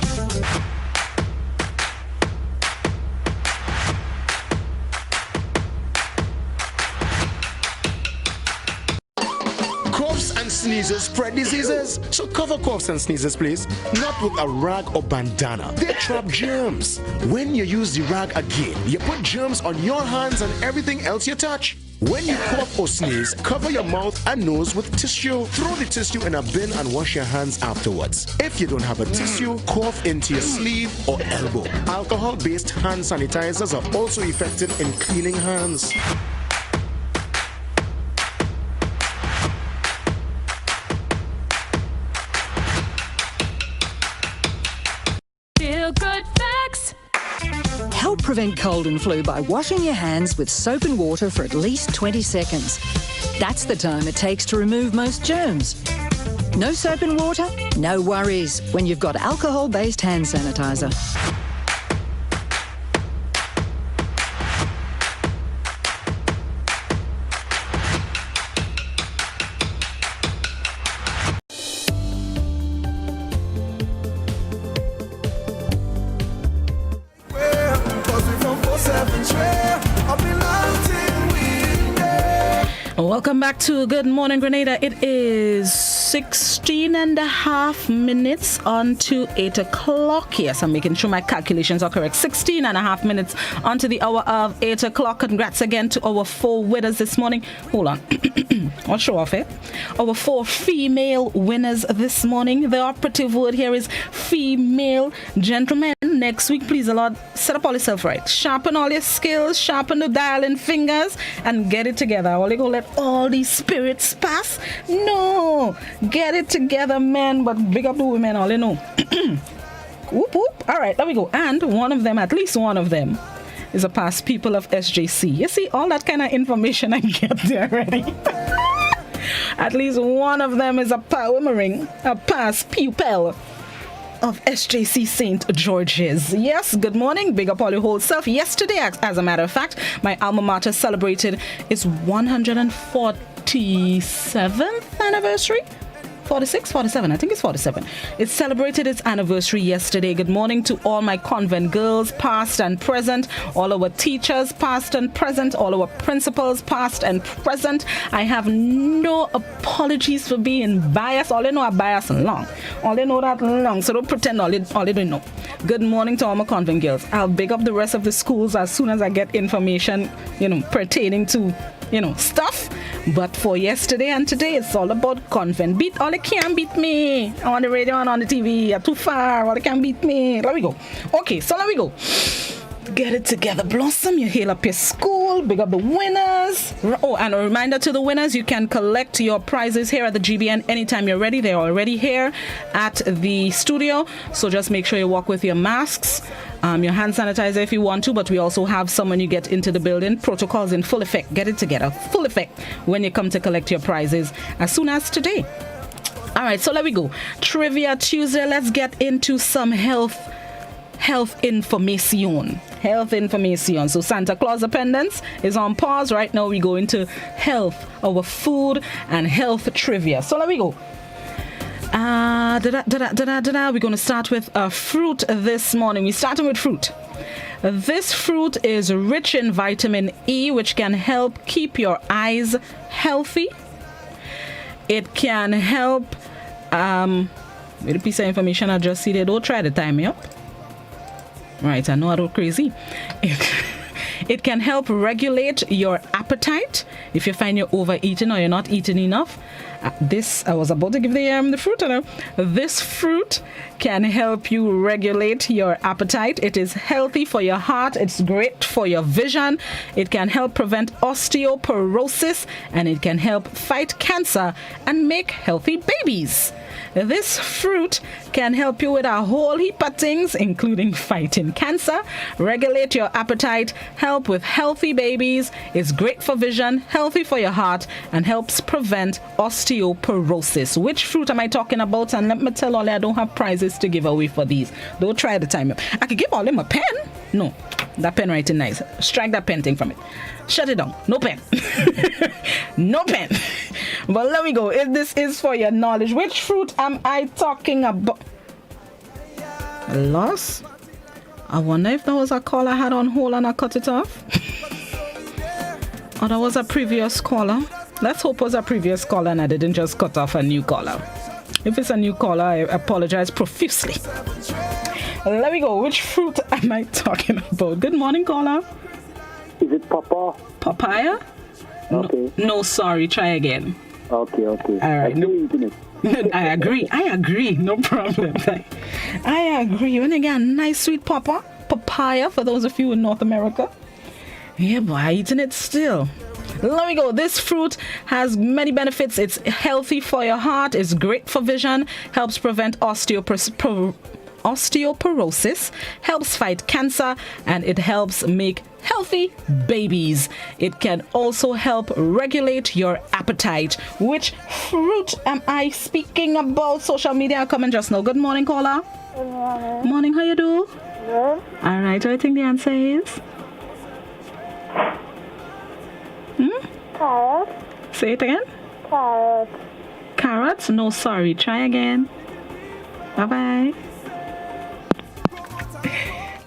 Coughs and sneezes spread diseases, so cover coughs and sneezes, please. Not with a rag or bandana. They trap germs. When you use the rag again, you put germs on your hands and everything else you touch. When you cough or sneeze, cover your mouth and nose with tissue. Throw the tissue in a bin and wash your hands afterwards. If you don't have a tissue, cough into your sleeve or elbow. Alcohol-based hand sanitizers are also effective in cleaning hands. Feel good facts. Help prevent cold and flu by washing your hands with soap and water for at least 20 seconds. That's the time it takes to remove most germs. No soap and water? No worries when you've got alcohol-based hand sanitizer. Welcome back to Good Morning Grenada. It is 16 and a half minutes onto 8 o'clock. Yes, I'm making sure my calculations are correct. 16 and a half minutes onto the hour of 8 o'clock. Congrats again to our 4 winners this morning. Hold on. I'll show off it. Our 4 female winners this morning. The operative word here is female. Gentlemen, next week, please, Lord, set up all yourself right. Sharpen all your skills, sharpen the dialing fingers, and get it together. All you go let all these spirits pass? No. Get it together, men. But big up the women, all you know. Whoop, whoop. All right, there we go. And one of them, at least one of them, is a past pupil of SJC. You see, all that kind of information I get there already. At least one of them is a past pupil of SJC St. George's. Yes, good morning. Big up all your whole self. Yesterday, as a matter of fact, my alma mater celebrated its 147th anniversary. 46, 47, I think it's 47. It celebrated its anniversary yesterday. Good morning to all my convent girls, past and present, all our teachers, past and present, all our principals, past and present. I have no apologies for being biased. All they know are biased and long. All they know that long, so don't pretend all they don't know. Good morning to all my convent girls. I'll big up the rest of the schools as soon as I get information, pertaining to stuff. But for yesterday and today, it's all about convent. Beat all they can beat me on the radio and on the TV. You're too far. All they can beat me. Let me go. Okay, so let me go. Get it together, Blossom. You hail up your school. Big up the winners. Oh, and a reminder to the winners, you can collect your prizes here at the GBN anytime you're ready. They're already here at the studio. So just make sure you walk with your masks. Your hand sanitizer if you want to, but we also have some when you get into the building. Protocols in full effect. Get it together. Full effect when you come to collect your prizes as soon as today. All right, so let me go. Trivia Tuesday. Let's get into some health information. Health information. So Santa Claus Appendix is on pause. Right now we go into health, our food and health trivia. So let me go. We're going to start with fruit this morning. We're starting with fruit. This fruit is rich in vitamin E, which can help keep your eyes healthy. It can help with a piece of information I just see there. Don't try to time me up. Right, I know I look crazy. It can help regulate your appetite if you find you're overeating or you're not eating enough. I was about to give the fruit. This fruit can help you regulate your appetite. It is healthy for your heart. It's great for your vision. It can help prevent osteoporosis, and it can help fight cancer and make healthy babies. This fruit can help you with a whole heap of things, including fighting cancer, regulate your appetite, help with healthy babies, is great for vision, healthy for your heart, and helps prevent osteoporosis. Which fruit am I talking about? And let me tell all I don't have prizes to give away for these. Don't try to time up. I could give all them a pen. No, that pen writing nice. Strike that pen thing from it. Shut it down. No pen. No pen. But let me go. If this is for your knowledge, which fruit am I talking about? Loss? I wonder if that was a call I had on hold and I cut it off. Or that was a previous caller. Let's hope it was a previous caller and I didn't just cut off a new caller. If it's a new caller, I apologize profusely. Let me go. Which fruit am I talking about? Good morning, caller. Is it papaya? Papaya? Okay. No, sorry. Try again. Okay. All right. I agree. No problem. I agree. When again, nice sweet papaya for those of you in North America. Yeah, boy, eating it still. Let me go. This fruit has many benefits. It's healthy for your heart. It's great for vision. Helps prevent osteoporosis. Helps fight cancer. And it helps make healthy babies. It can also help regulate your appetite. Which fruit am I speaking about? Social media comment just now. Good morning, caller. Good morning. Morning, how you do? Good. All right, I think the answer is... Carrot. Say it again. Carrot. Carrots? No, sorry. Try again. Bye-bye.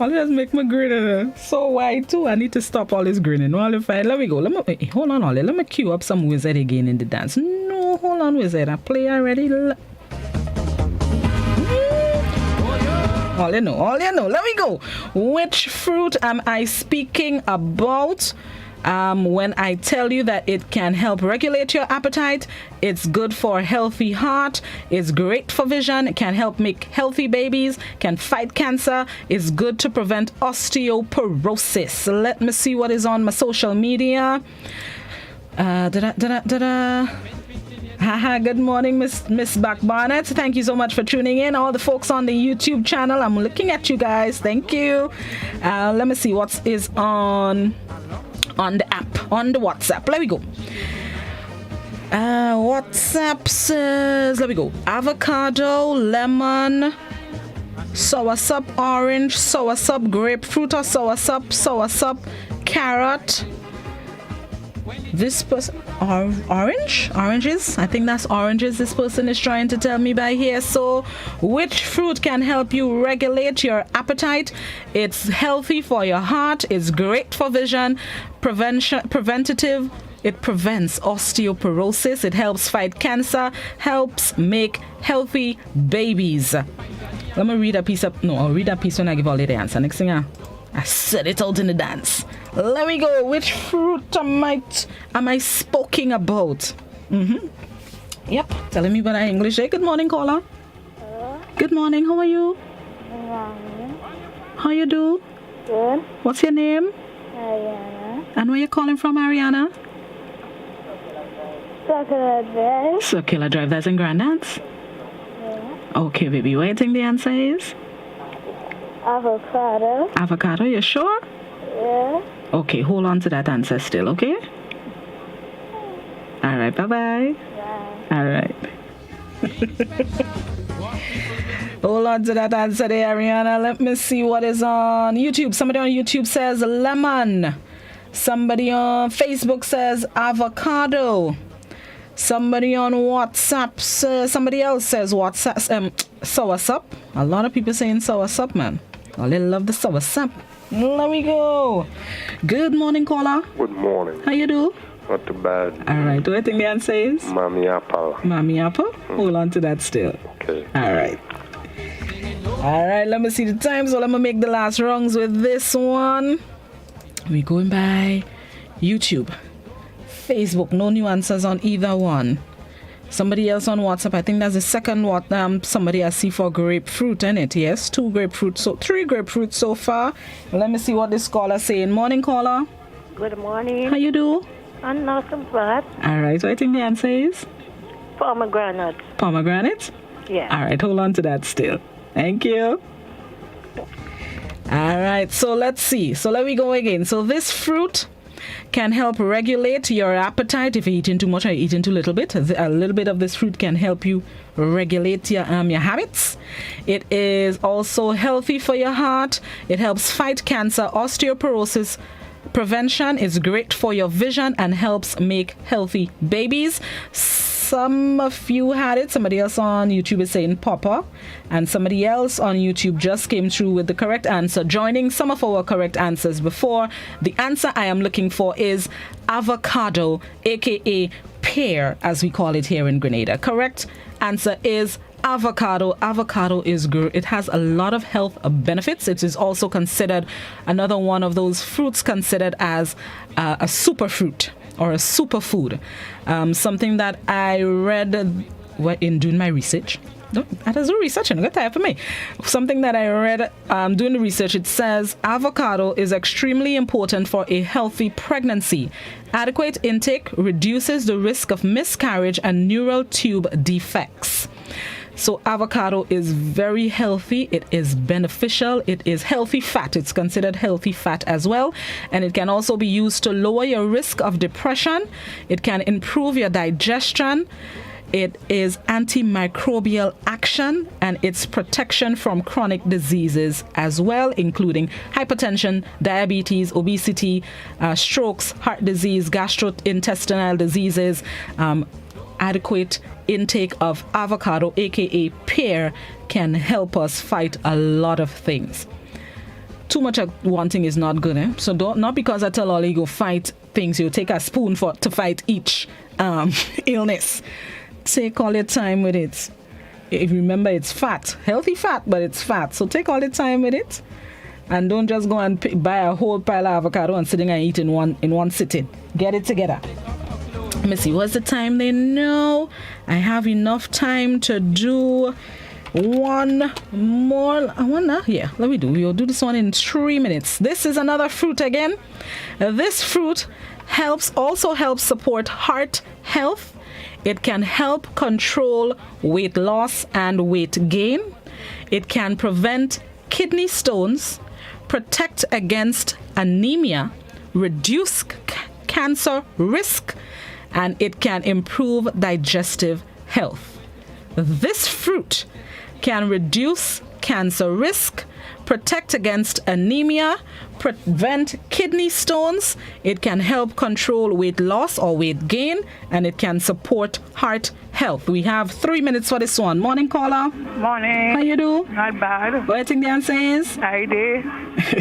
All just make me grin. So why too? I need to stop all this grinning. Well, if let me go. Hold on, Ollie. Let me cue up some wizard again in the dance. No, hold on, wizard. I play already. All you know. Let me go. Which fruit am I speaking about? When I tell you that it can help regulate your appetite, it's good for a healthy heart, it's great for vision, it can help make healthy babies, can fight cancer, it's good to prevent osteoporosis. Let me see what is on my social media. Good morning, Miss Back Barnett. Thank you so much for tuning in. All the folks on the YouTube channel, I'm looking at you guys. Thank you. Let me see what is on the app, on the WhatsApp. Let me go. WhatsApp says, let me go. Avocado, lemon, soursop, orange, soursop, grapefruit or soursop, carrot. This person, oranges? I think that's oranges this person is trying to tell me by here. So, which fruit can help you regulate your appetite? It's healthy for your heart. It's great for vision. Preventative. It prevents osteoporosis. It helps fight cancer. Helps make healthy babies. Let me read a piece up. No, I'll read a piece when I give all the answer. Next thing I said it out in the dance. Let me go. Which fruit am I speaking about? Yep. Telling me about our English. Hey, good morning, caller. Hello. Good morning. How are you? Good morning. How you do? Good. What's your name? Ariana. And where you calling from, Ariana? Circular Drive. Circular Drive. That's in Grandance? Yeah. Okay, baby. What do you think the answer is? Avocado. Avocado, you sure? Yeah. Okay, hold on to that answer still, okay? All right, bye-bye. Bye. All right. Hold on to that answer there, Ariana. Let me see what is on YouTube. Somebody on YouTube says lemon. Somebody on Facebook says avocado. Somebody on WhatsApp says, somebody else says soursop. A lot of people saying soursop, man. Oh, they love the soursop. There we go. Good morning, caller. Good morning. How you do? Not too bad. All right. Do I think the answer is? Mommy apple. Mommy apple? Hold on to that still. Okay. All right. All right. Let me see the time. So let me make the last rungs with this one. We're going by YouTube. Facebook. No new answers on either one. Somebody else on WhatsApp, I think that's the second one. Somebody I see for grapefruit in it. Yes, 2 grapefruit, so 3 grapefruit so far. Let me see what this caller saying. Morning, caller. Good morning. How you do? I'm not so bad. All right, so I think the answer is Pomegranate. Pomegranate. Yeah. All right, hold on to that still. Thank you. All right, so let's see. So let me go again. So this fruit can help regulate your appetite. If you're eating too much or you're eating too little bit, a little bit of this fruit can help you regulate your habits. It is also healthy for your heart. It helps fight cancer, osteoporosis prevention. Is great for your vision and helps make healthy babies. Some of you had it. Somebody else on YouTube is saying pawpaw, and somebody else on YouTube just came through with the correct answer, joining some of our correct answers before. The answer I am looking for is avocado, aka pear, as we call it here in Grenada. Correct answer is avocado. Avocado is good. It has a lot of health benefits. It is also considered another one of those fruits considered as a superfruit. or a superfood. Something that I read in doing my research. No, that is research, and good time for me. Something that I read doing the research, it says avocado is extremely important for a healthy pregnancy. Adequate intake reduces the risk of miscarriage and neural tube defects. So avocado is very healthy. It is beneficial. It is healthy fat. It's considered healthy fat as well. And it can also be used to lower your risk of depression. It can improve your digestion. It is antimicrobial action, and it's protection from chronic diseases as well, including hypertension, diabetes, obesity, strokes, heart disease, gastrointestinal diseases. Adequate intake of avocado, aka pear, can help us fight a lot of things. Too much of one thing is not good, eh? So not because I tell all you go fight things, you take a spoon to fight each illness. Take all your time with it. If you remember, it's fat, healthy fat, but it's fat. So take all the time with it, and don't just go and buy a whole pile of avocado and sitting and eat in one sitting. Get it together. Let me see. What's the time? They know I have enough time to do one more. I wonder. Yeah, let me do. We'll do this one in 3 minutes. This is another fruit again. This fruit also helps support heart health. It can help control weight loss and weight gain. It can prevent kidney stones, protect against anemia, reduce cancer risk, and it can improve digestive health. This fruit can reduce cancer risk, protect against anemia, prevent kidney stones. It can help control weight loss or weight gain, and it can support heart health. We have 3 minutes for this one. Morning, caller. Morning. How you do? Not bad. What do you think the answer is? I did.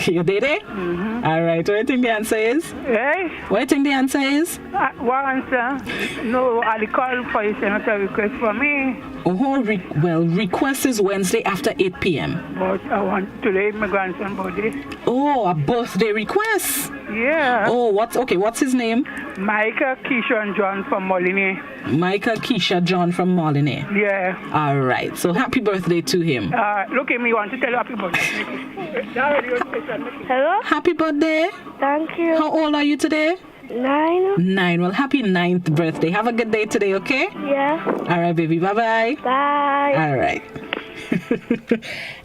You did it? Mm-hmm. All right. What do you think the answer is? Hey? What do you think the answer is? What answer? No, I'll call for you, not a request for me. Oh, request is Wednesday after 8 p.m. But I want today my grandson's birthday. Oh, a birthday request? Yeah. Oh, what's his name? Michael, Keisha, and John from Molineux. Michael, Keisha, John from Molineux. Yeah. All right. So happy birthday to him. Look at me, I want to tell you happy birthday. Hello? Happy birthday. Thank you. How old are you today? 9. 9. Well, happy 9th birthday. Have a good day today, okay? Yeah. All right, baby. Bye-bye. Bye. All right.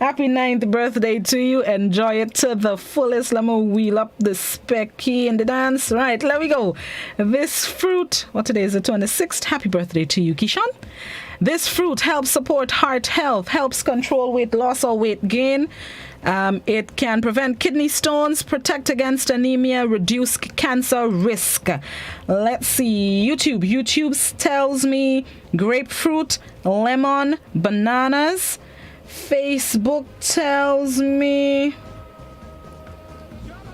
Happy 9th birthday to you. Enjoy it to the fullest. Let me wheel up the specky in the dance. Right, let me go. This fruit, what today is the 26th? Happy birthday to you, Kishan. This fruit helps support heart health, helps control weight loss or weight gain. It can prevent kidney stones, protect against anemia, reduce cancer risk. Let's see. YouTube tells me grapefruit, lemon, bananas. Facebook tells me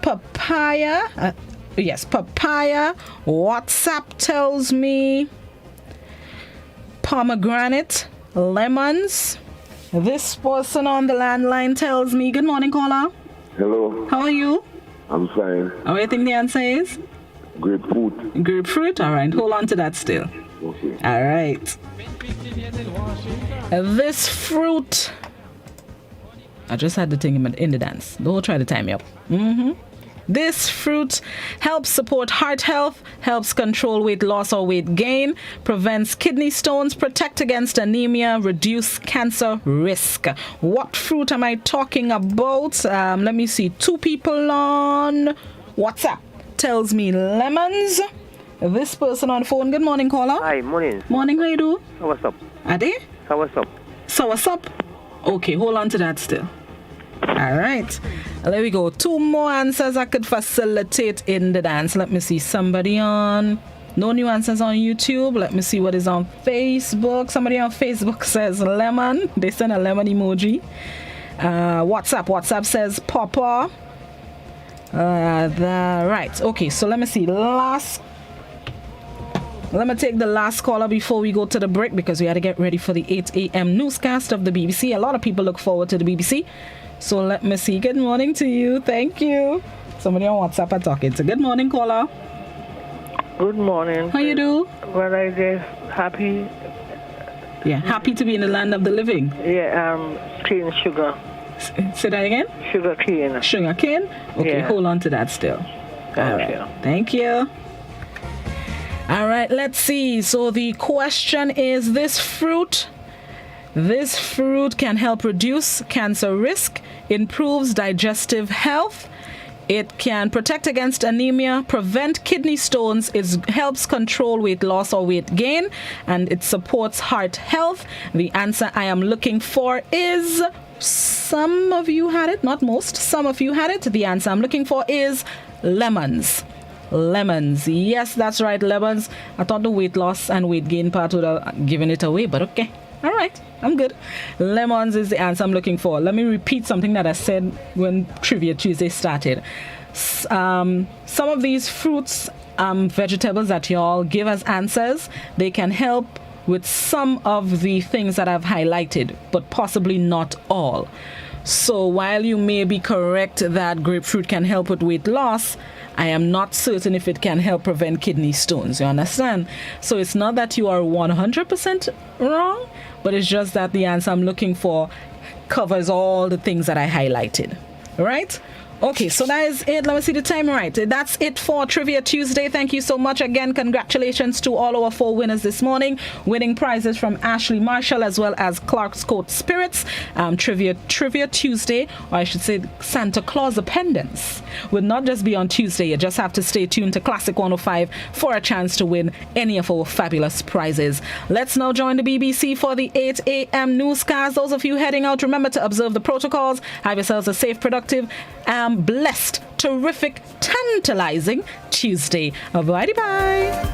papaya. Yes, papaya. WhatsApp tells me pomegranate, lemons. This person on the landline tells me, good morning, caller. Hello. How are you? I'm fine. Oh, I think the answer is? Grapefruit. Grapefruit? All right, hold on to that still. Okay. All right. This fruit. I just had the thing in the dance. Don't try to time me up. This fruit helps support heart health, helps control weight loss or weight gain, prevents kidney stones, protect against anemia, reduce cancer risk. What fruit am I talking about? Let me see. 2 people on WhatsApp tells me lemons. This person on phone. Good morning, caller. Hi, morning. Morning, how you do? So what's up? Ade? So what's up? So what's up? Okay, hold on to that still. All right, there we go. 2 more answers I could facilitate in the dance. Let me see. Somebody on. No new answers on YouTube. Let me see what is on Facebook. Somebody on Facebook says lemon. They send a lemon emoji. WhatsApp says pawpaw. Right. Okay, so let me see. Let me take the last caller before we go to the break, because we had to get ready for the 8 a.m. newscast of the BBC. A lot of people look forward to the BBC. So let me see. Good morning to you. Thank you. Somebody on WhatsApp are talking to. Good morning, caller. Good morning. How you do? Well, I just happy. Yeah, happy to be in the land of the living. Yeah, cane sugar. Say that again? Sugar cane. Sugar cane? Okay, Yeah. hold on to that still. Thank you. Thank you. All right, let's see. So the question is, this fruit can help reduce cancer risk, improves digestive health. It can protect against anemia, prevent kidney stones, it helps control weight loss or weight gain, and it supports heart health. The answer I am looking for is, some of you had it, not most, some of you had it. The answer I'm looking for is lemons. Lemons. Yes, that's right, lemons. I thought the weight loss and weight gain part would have given it away, but okay. All right, I'm good. Lemons is the answer I'm looking for. Let me repeat something that I said when Trivia Tuesday started. Some of these fruits, vegetables that y'all give as answers, they can help with some of the things that I've highlighted, but possibly not all. So while you may be correct that grapefruit can help with weight loss, I am not certain if it can help prevent kidney stones. You understand? So it's not that you are 100% wrong, but it's just that the answer I'm looking for covers all the things that I highlighted. All right? Okay, so that is it. Let me see the time right. That's it for Trivia Tuesday. Thank you so much again. Congratulations to all our 4 winners this morning, winning prizes from Ashley Marshall as well as Clark's Court Spirits. Trivia Tuesday, or I should say Santa Claus pendants, will not just be on Tuesday. You just have to stay tuned to Classic 105 for a chance to win any of our fabulous prizes. Let's now join the BBC for the 8 a.m. newscast. Those of you heading out, remember to observe the protocols. Have yourselves a safe, productive, blessed, terrific, tantalizing Tuesday. Bye-bye.